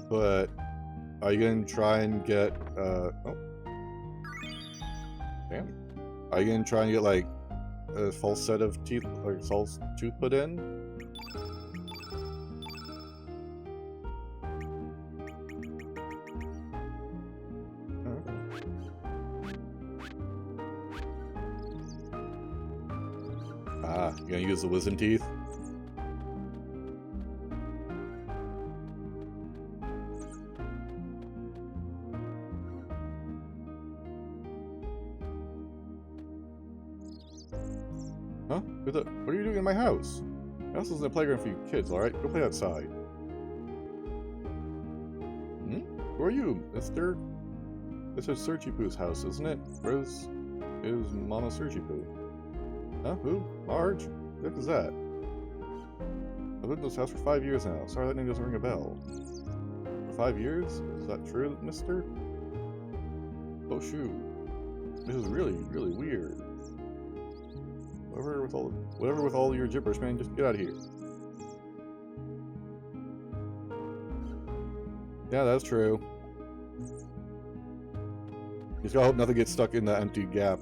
But are you gonna try and get oh. Damn. Are you gonna try and get like a full set of teeth, like false tooth put in? Ah, you gonna use the wisdom teeth? Huh? What are you doing in my house? My house isn't a playground for you kids, alright? Go play outside. Hmm? Who are you, mister? This is Jrpg's house, isn't it? Where's Mama Jrpg? Huh? Who? Marge? What the heck is that? I've lived in this house for 5 years now. Sorry, that name doesn't ring a bell. For 5 years? Is that true, mister? Oh, shoot. This is really, really weird. Whatever with all your gibberish, man, just get out of here. Yeah, that's true. You just gotta hope nothing gets stuck in that empty gap.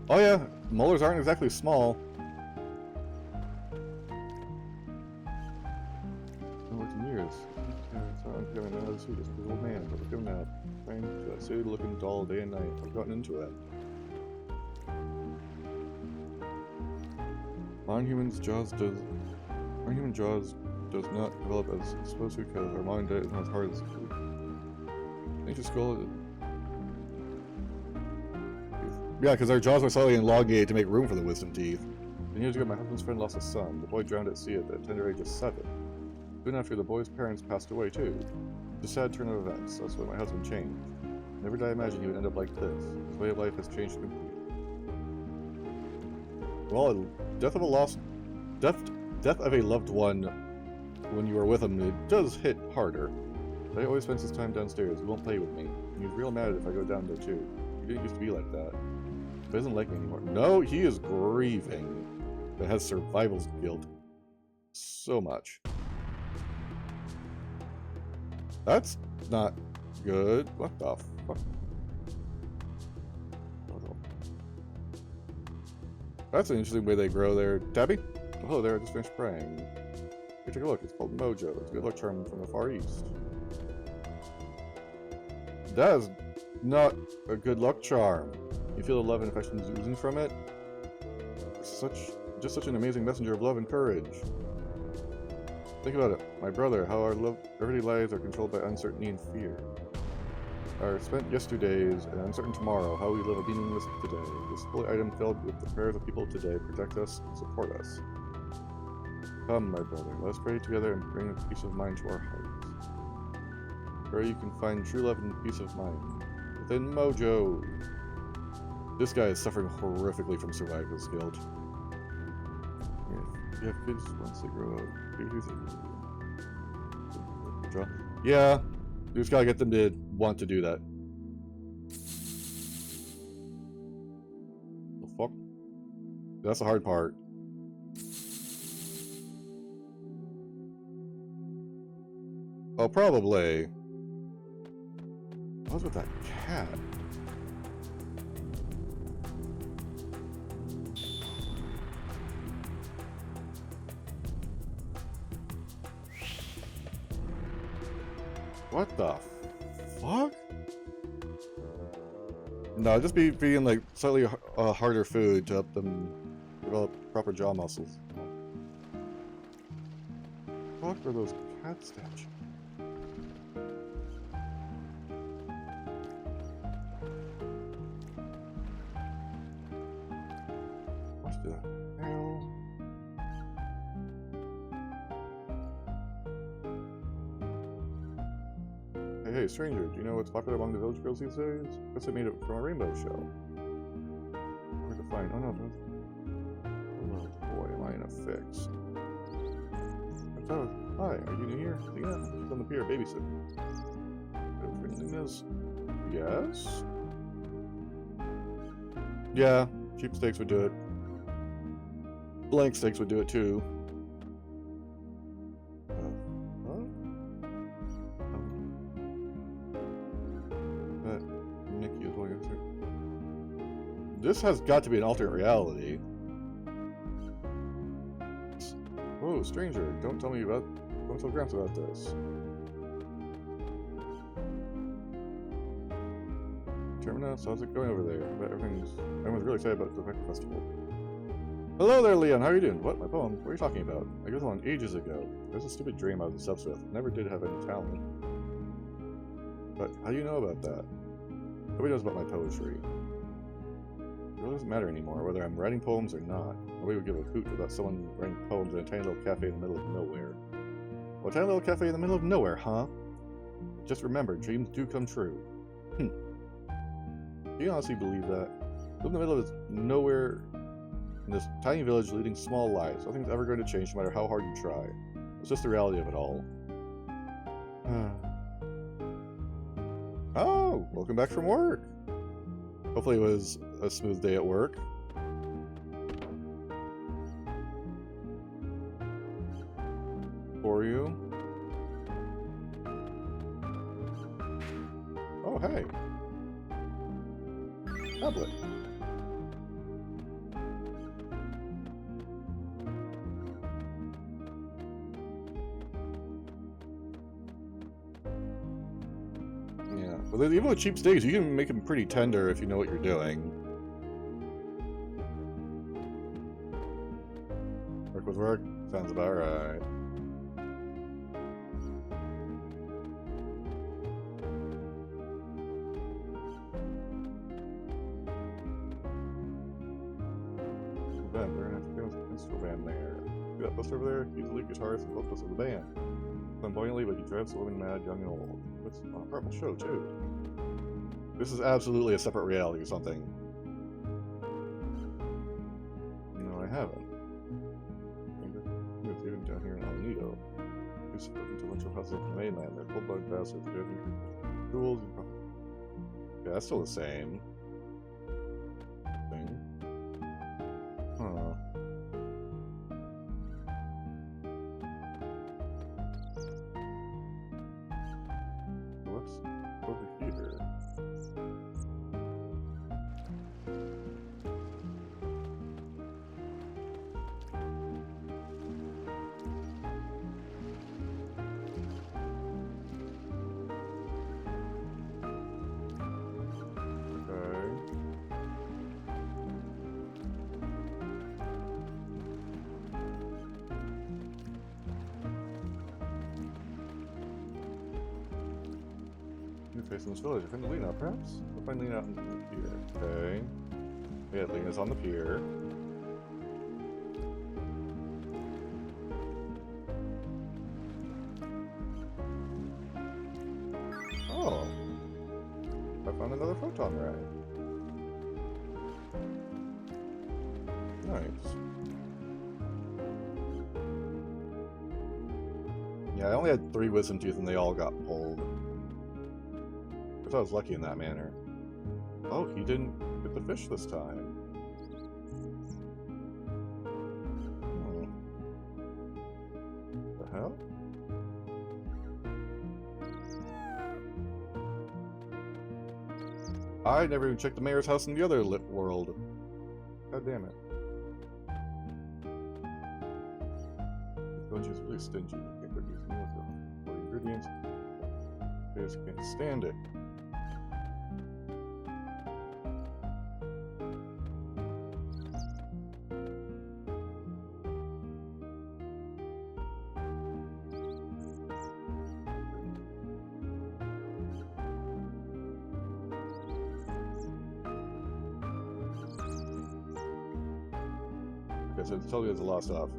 Oh yeah, molars aren't exactly small. Old man, but look at him now. Trying to suit looking dull day and night. I've gotten into it. Non-human jaws does not develop as it's supposed to because our mind isn't as hard as it should. Nature skull. Yeah, because our jaws were slightly elongated to make room for the wisdom teeth. 10 years ago, my husband's friend lost a son. The boy drowned at sea at the tender age of 7. Soon after, the boy's parents passed away too. It's a sad turn of events. That's when my husband changed. Never did I imagine he would end up like this. His way of life has changed completely. Well, death of a loved one when you are with him, it does hit harder. But he always spends his time downstairs. He won't play with me. He's real mad if I go down there too. He didn't used to be like that. He doesn't like me anymore. No, he is grieving. But has survival's guilt. So much. That's not good. What the fuck? That's an interesting way they grow there. Tabby? Oh, hello there, I just finished praying. Here, take a look. It's called Mojo. It's a good luck charm from the Far East. That is not a good luck charm. You feel the love and affection oozing from it? Just such an amazing messenger of love and courage. Think about it, my brother, how our everyday lives are controlled by uncertainty and fear. Our spent yesterdays and uncertain tomorrow, how we live a meaningless today. This holy item filled with the prayers of people today protect us and support us. Come, my brother, let us pray together and bring peace of mind to our hearts. Where you can find true love and peace of mind. Within Mojo! This guy is suffering horrifically from survivor's guilt. You have kids once they grow up. Yeah, you just gotta get them to want to do that. The fuck? That's the hard part. Oh, probably. What's with that cat? What the fuck? No, just be feeding like slightly harder food to help them develop proper jaw muscles. What are those cat statues? What the hell? Hey, stranger, do you know what's popular among the village girls these days? Guess they made it from a rainbow shell. Hard to find. Oh no, oh boy, am I in a fix. Hi, are you new here? Yeah, I'm on the pier babysitting. Friendliness? Yes? Yeah, cheap steaks would do it. Blank steaks would do it too. This has got to be an alternate reality. Whoa, stranger, don't tell Gramps about this. Terminus, how's it going over there? Everyone's really excited about the Vector Festival. Hello there, Leon. How are you doing? What? My poem? What are you talking about? I got one ages ago. It was a stupid dream I was obsessed with. Never did have any talent. But how do you know about that? Nobody knows about my poetry. It really doesn't matter anymore whether I'm writing poems or not. Nobody would give a hoot about someone writing poems in a tiny little cafe in the middle of nowhere. Well, a tiny little cafe in the middle of nowhere, huh? Just remember, dreams do come true. Do you honestly believe that? Live in the middle of nowhere in this tiny village leading small lives. Nothing's ever going to change no matter how hard you try. It's just the reality of it all. Oh, welcome back from work. Hopefully it was a smooth day at work. For you. Oh, hey. Tablet. Yeah, but even with cheap steaks, you can make them pretty tender if you know what you're doing. Work with work? Sounds about right. Van, they're gonna have to minstrel band there. See that bus over there? He's the lead guitarist and vocalist of the band. Flamboyantly, but he drives the women mad, young and old. It's on a purple show, too. This is absolutely a separate reality or something. No, I haven't. It's even down here in El Nido. He's spoken to intellectual houses on the mainland. They're cold-blooded bastards. They have tools and... Yeah, that's still the same thing. Huh. What's over here? Face in this village. I find Lena, perhaps? I'll find Lena out on the pier. Okay. Yeah, Lena's on the pier. Oh. I found another photon ray. Nice. Yeah, I only had 3 wisdom teeth and they all got pulled. I was lucky in that manner. Oh, he didn't get the fish this time. Oh. The hell? I never even checked the mayor's house in the other lit world. God damn it. Bunji's really stingy. You can't cook these meals with all the ingredients. They just can't stand it. Okay, so it's totally has a lost off.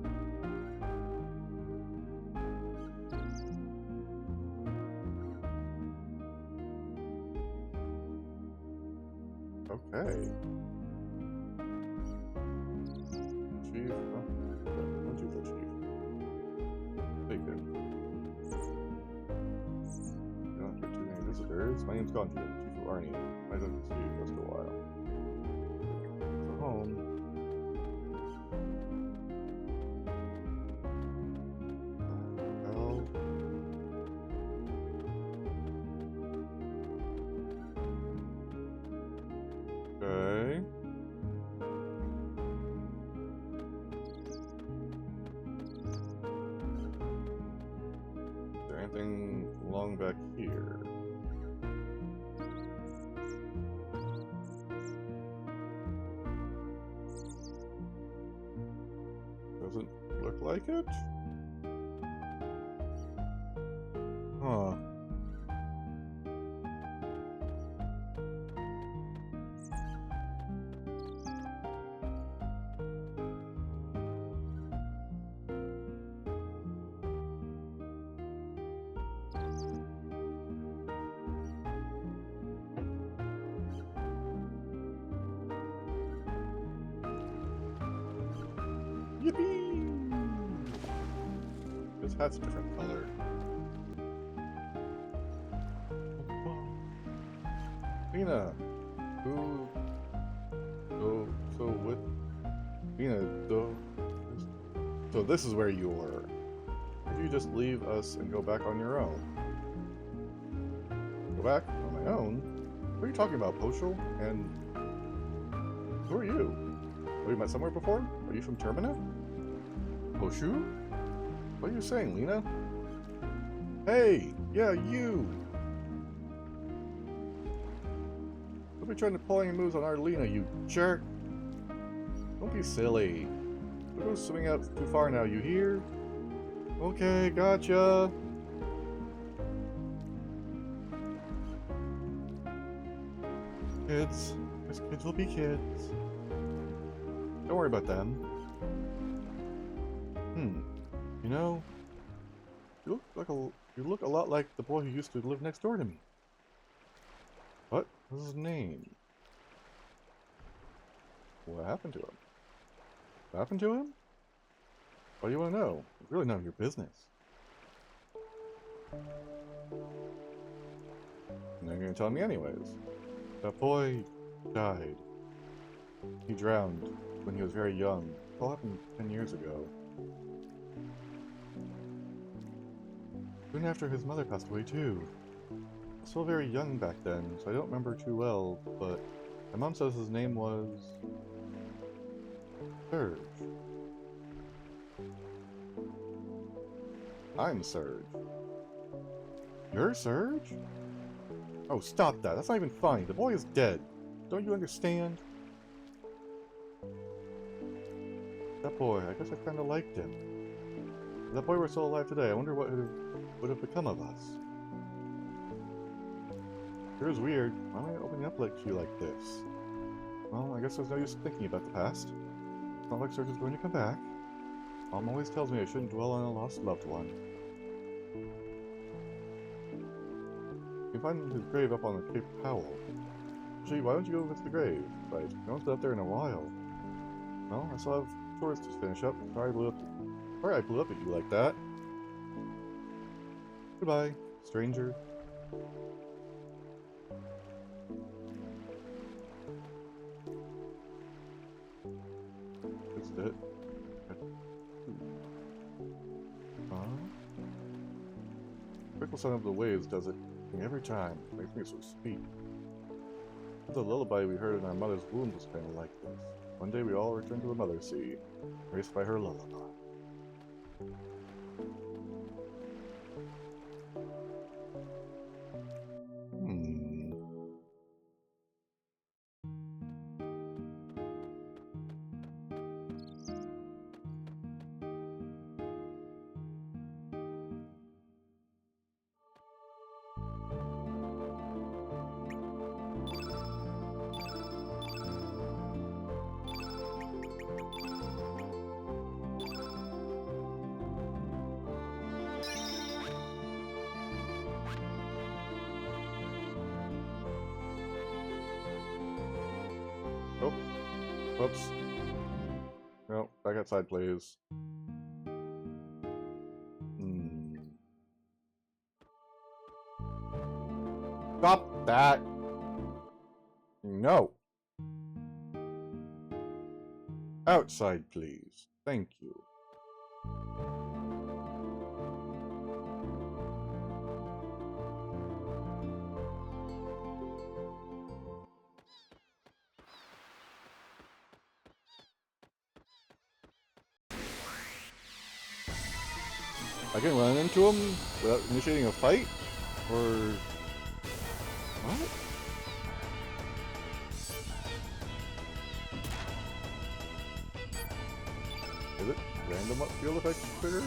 Okay. Chief. Oh, don't do that, Chief. Bacon. You don't get too many visitors. My name's Gonji, Chief of Arnie. I don't see you just a while. So home. Okay. Is there anything along back here? like it? Huh. Yippee! His hat's a different color. Lena, who? So with Lena, so this is where you were. If you just leave us and go back on your own. Go back on my own? What are you talking about, Poshel? And who are you? Have we met somewhere before? Are you from Termina? Poshu? What are you saying, Lena? Hey! Yeah, you! Don't be trying to pull any moves on our Lena, you jerk! Don't be silly. Don't go swimming out too far now, you hear? Okay, gotcha! Kids. Those kids will be kids. Don't worry about them. You know, you look a lot like the boy who used to live next door to me. What was his name? What happened to him? What happened to him? What do you want to know? It's really none of your business. And you're gonna tell me anyways. That boy died. He drowned when he was very young. It all happened 10 years ago. Soon after his mother passed away too. I was still very young back then, so I don't remember too well, but my mom says his name was Serge. I'm Serge. You're Serge? Oh, stop that. That's not even funny. The boy is dead. Don't you understand? That boy, I guess I kinda liked him. If that boy were still alive today, I wonder what would have become of us. It was weird. Why am I opening up to you like this? Well, I guess there's no use thinking about the past. It's not like Serge is going to come back. Mom always tells me I shouldn't dwell on a lost loved one. You can find his grave up on the Cape Powell. Gee, why don't you go visit the grave? Right, no one's been up there in a while. Well, I still have chores to finish up. Sorry I blew up at you like that. Goodbye, stranger. Is it? Trickle sound of the waves does it every time. Makes me so sweet. The lullaby we heard in our mother's womb was kind of like this. One day we all returned to the mother sea, raised by her lullaby. Oh, whoops. No, back outside, please. Stop that! No! Outside, please. Thank you. I can run into him without initiating a fight? Or... what? Is it? random field effect trigger?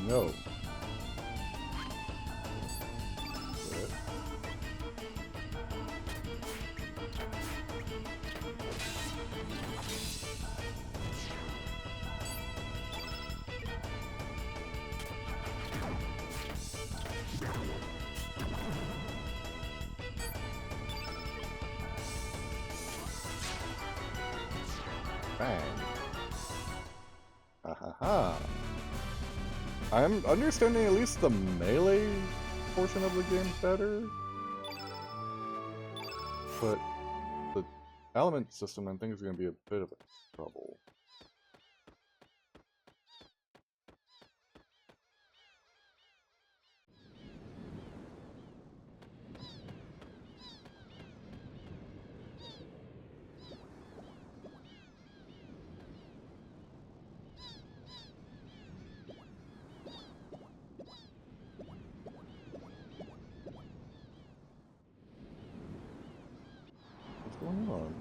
No. Bang. Ha ha ha. I'm understanding at least the melee portion of the game better, but the element system I think is going to be a bit of a trouble. What's going on?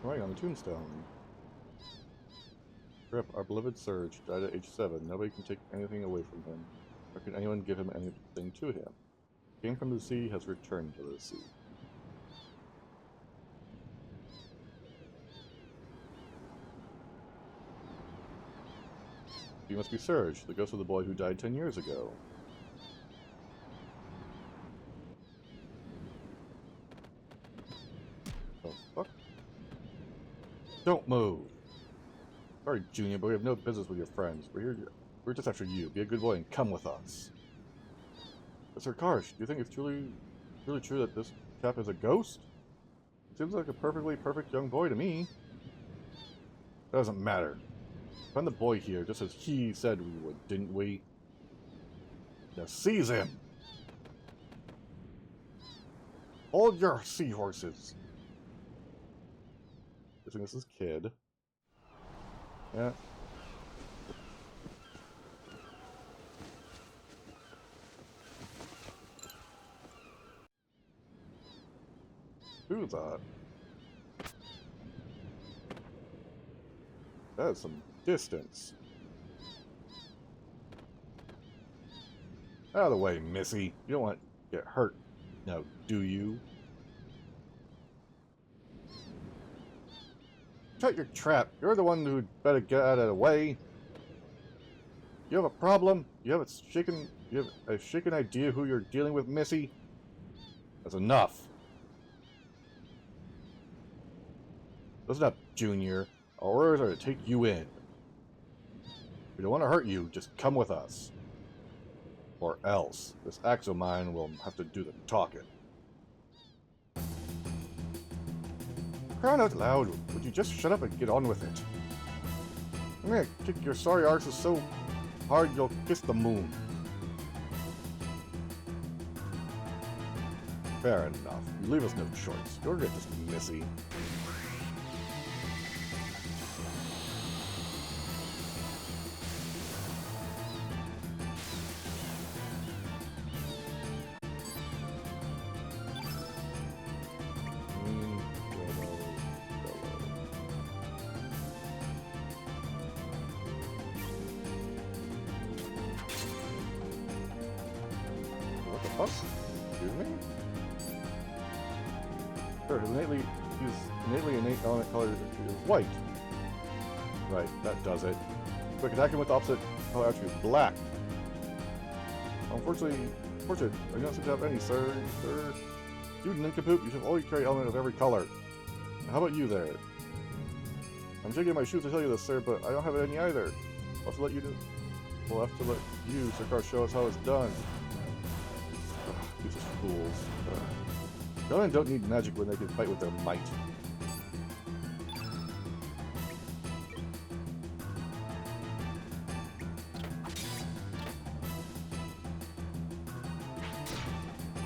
Right on the tombstone. Rip, our beloved Surge died at age 7. Nobody can take anything away from him. Or can anyone give him anything to him? Came from the sea, has returned to the sea. You must be Surge, the ghost of the boy who died 10 years ago. Oh, fuck. Don't move! Sorry, Junior, but we have no business with your friends. We're just after you. Be a good boy and come with us. Mr. Karsh, do you think it's really true that this chap is a ghost? Seems like a perfectly perfect young boy to me. Doesn't matter. Find the boy here, just as he said we would, didn't we? Now seize him! Hold your seahorses! I think this is Kid. Yeah. Who's that? That is some distance. Out of the way, Missy. You don't want to get hurt now, do you? Shut your trap. You're the one who'd better get out of the way. You have a problem? You have a shaken idea who you're dealing with, Missy? That's enough. Listen up, Junior. Our orders are to take you in. We don't want to hurt you, just come with us. Or else, this axe of mine will have to do the talking. Crying out loud, would you just shut up and get on with it? I'm gonna kick your sorry arses so hard you'll kiss the moon. Fair enough. You leave us no choice. You're just missy. What the fuck? Excuse me? Sure, his innately innate element color is white. Right, that does it. Quick, attack him with the opposite color attribute, black. Unfortunately, I don't seem to have any, sir. You nincompoop, you should always carry element of every color. How about you there? I'm shaking my shoes to tell you this, sir, but I don't have any either. We'll have to let you, Sir Car, show us how it's done. These are fools. Villains don't need magic when they can fight with their might.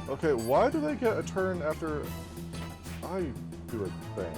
Okay, why do they get a turn after I do a thing?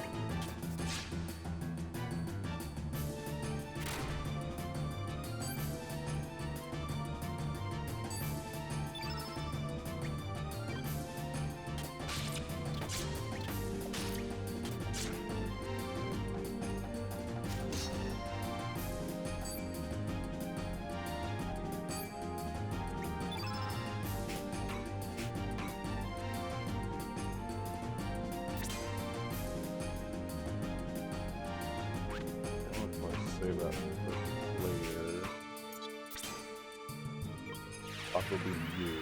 Save that for later. Aqua will be you.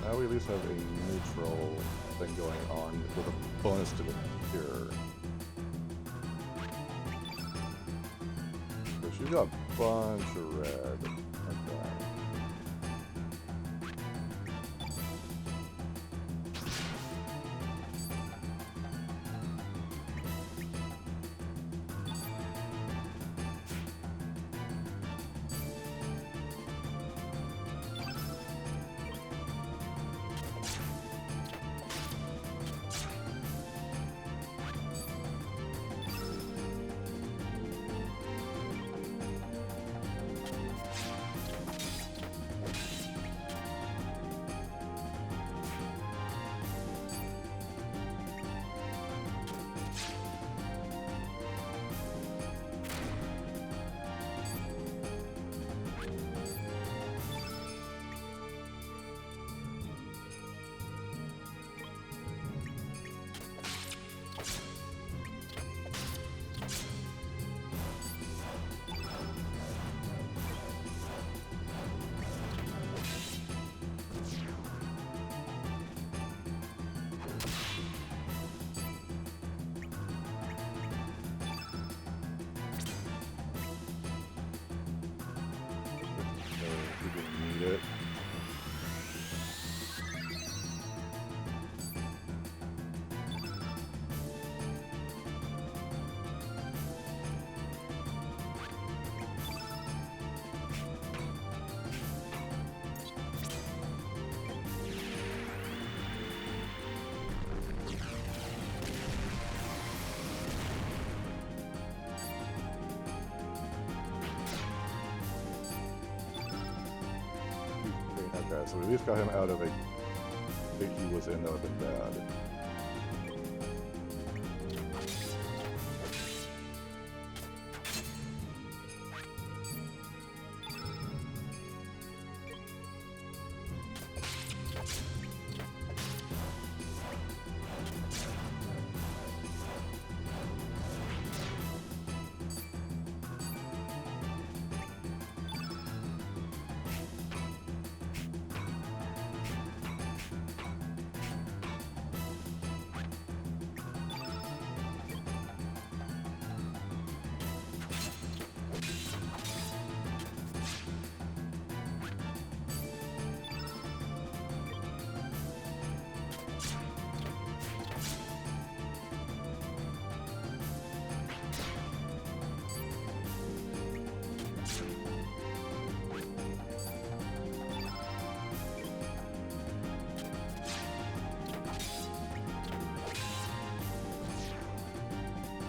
Now we at least have a neutral thing going on with a bonus to the cure. So she's got a bunch of red. Okay. It. Okay, so we at least got him out of a state he was in that would have been bad.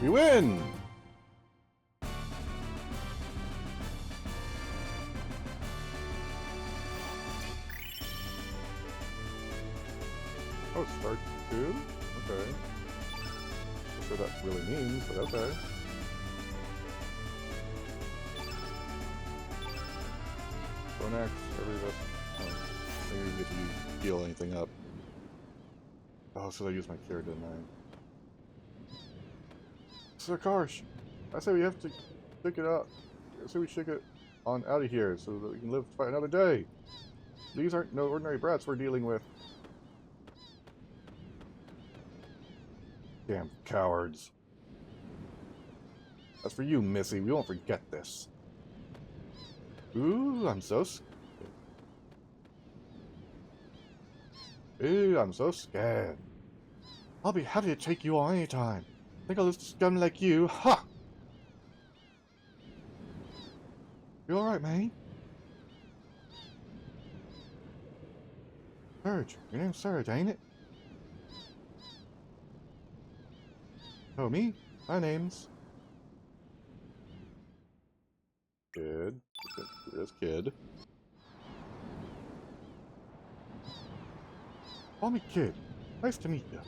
We win! Oh, start 2? Okay. Not sure what that really means, but okay. Go next, maybe we get to heal anything up. Oh, so I used my cure, didn't I? Sir Karsh, I say we have to stick it out. I say we stick it on out of here so that we can live to fight another day. These aren't no ordinary brats we're dealing with. Damn cowards. As for you, Missy, we won't forget this. Ooh, I'm so scared. Ooh, I'm so scared. I'll be happy to take you on anytime. Think I'll lose to scum like you. Ha! You alright, mate? Serge. Your name's Serge, ain't it? Oh, me? My name's... Kid. This kid. Call me Kid. Nice to meet you.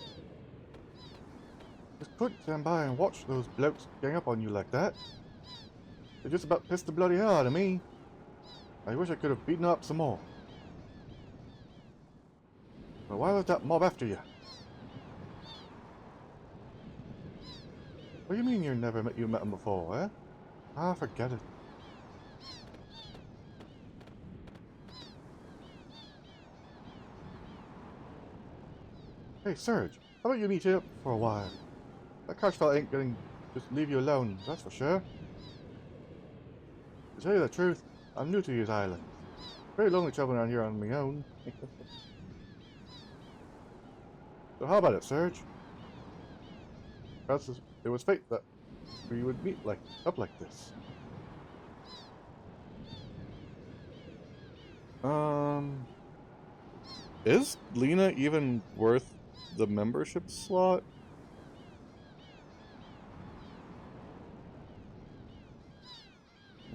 Just couldn't stand by and watch those blokes gang up on you like that. They just about pissed the bloody hell out of me. I wish I could have beaten up some more. But why was that mob after you? What do you mean you met them before, eh? Ah, forget it. Hey, Serge, how about you meet up for a while? That Karsh fella ain't gonna just leave you alone, that's for sure. To tell you the truth, I'm new to these islands. Very lonely traveling around here on my own. So how about it, Serge? Perhaps it was fate that we would meet up like this. Is Lena even worth the membership slot?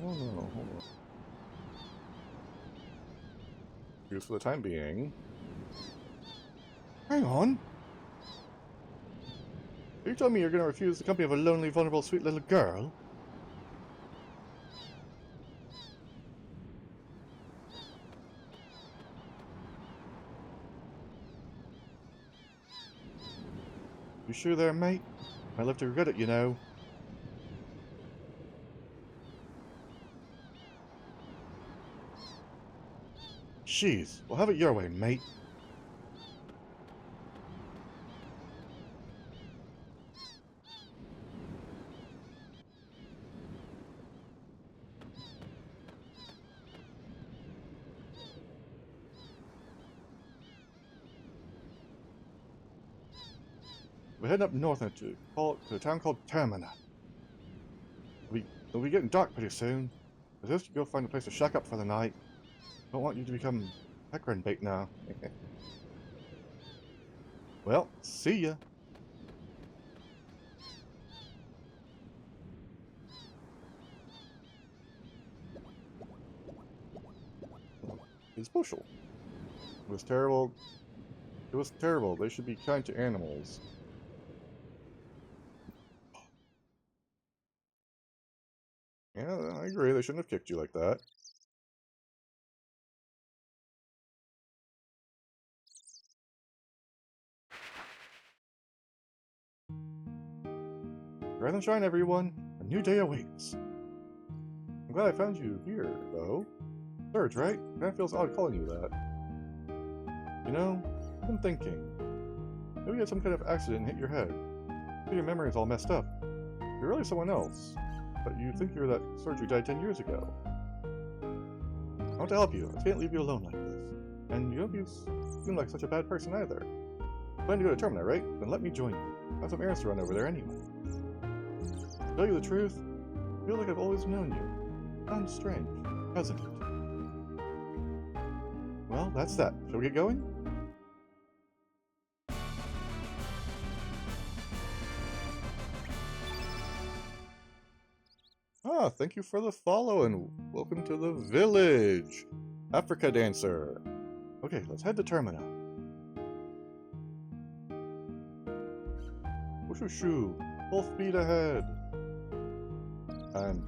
Oh no, hold on. Use for the time being. Hang on. Are you telling me you're going to refuse the company of a lonely, vulnerable, sweet little girl? You sure there, mate? Might live to regret it, you know. Jeez, well have it your way, mate. We're heading up north to a town called Termina. It'll be getting dark pretty soon. I suggest you go find a place to shack up for the night. Don't want you to become hecarim bait now. Well, see ya. It's bushel. It was terrible. It was terrible. They should be kind to animals. Yeah, I agree. They shouldn't have kicked you like that. Rise and shine, everyone. A new day awaits. I'm glad I found you here, though. Serge, right? That feels odd calling you that. You know, I've been thinking. Maybe you had some kind of accident and hit your head. Maybe your memory is all messed up. You're really someone else. But you think you're that Serge who died 10 years ago. I want to help you. I can't leave you alone like this. And you don't seem like such a bad person either. Plan to go to Termina, right? Then let me join you. I have some errands to run over there anyway. To tell you the truth, I feel like I've always known you. Sounds strange, doesn't it? Well, that's that. Shall we get going? Ah, thank you for the follow and welcome to the village. Africa Dancer. Okay, let's head to Termina. Whooshooshu. Full speed ahead. I'm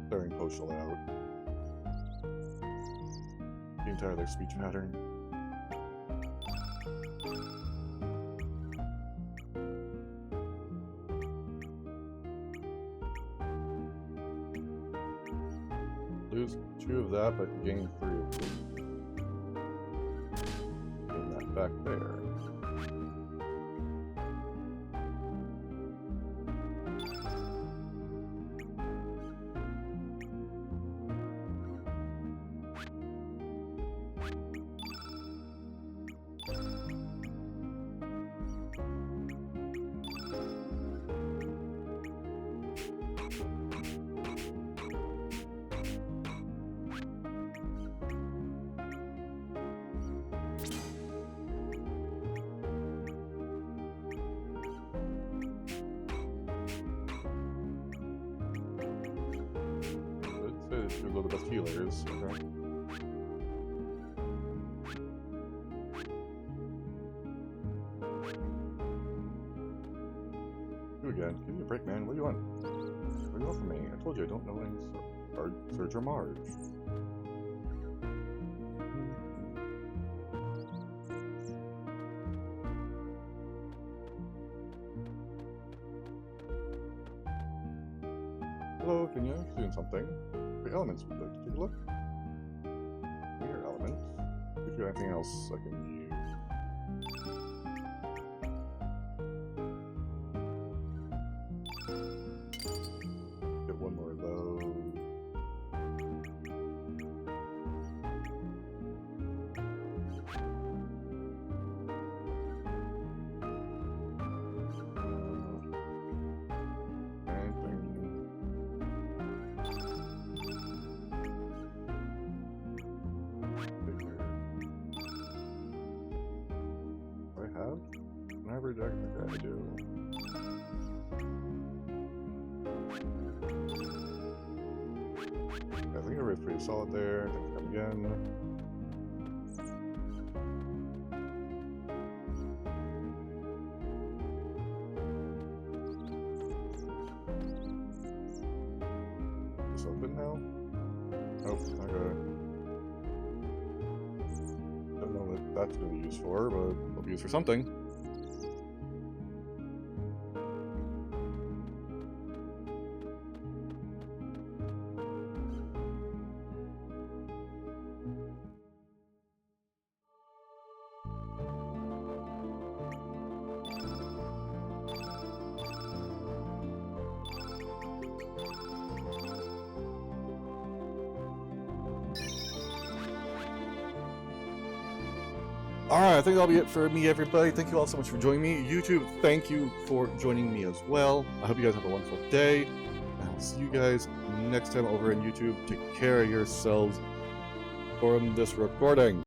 staring postal out. The entire speech pattern. Lose 2 of that, but gain 3 of these. Gain that back there. Two of the best healers. Okay. You again. Give me a break, man. What do you want? What do you want from me? I told you I don't know any Surge or Marge. Hello, can you doing something? The elements would like to take a look. Here, elements. If you have anything else I can use. Get one more of those. Whenever I do. I think everybody's pretty solid there. I think come again. Is this open now? Nope, okay. Don't know what that's going to be used for, but it'll be used for something. Alright, I think that'll be it for me, everybody. Thank you all so much for joining me. YouTube, thank you for joining me as well. I hope you guys have a wonderful day. And I'll see you guys next time over on YouTube. Take care of yourselves from this recording.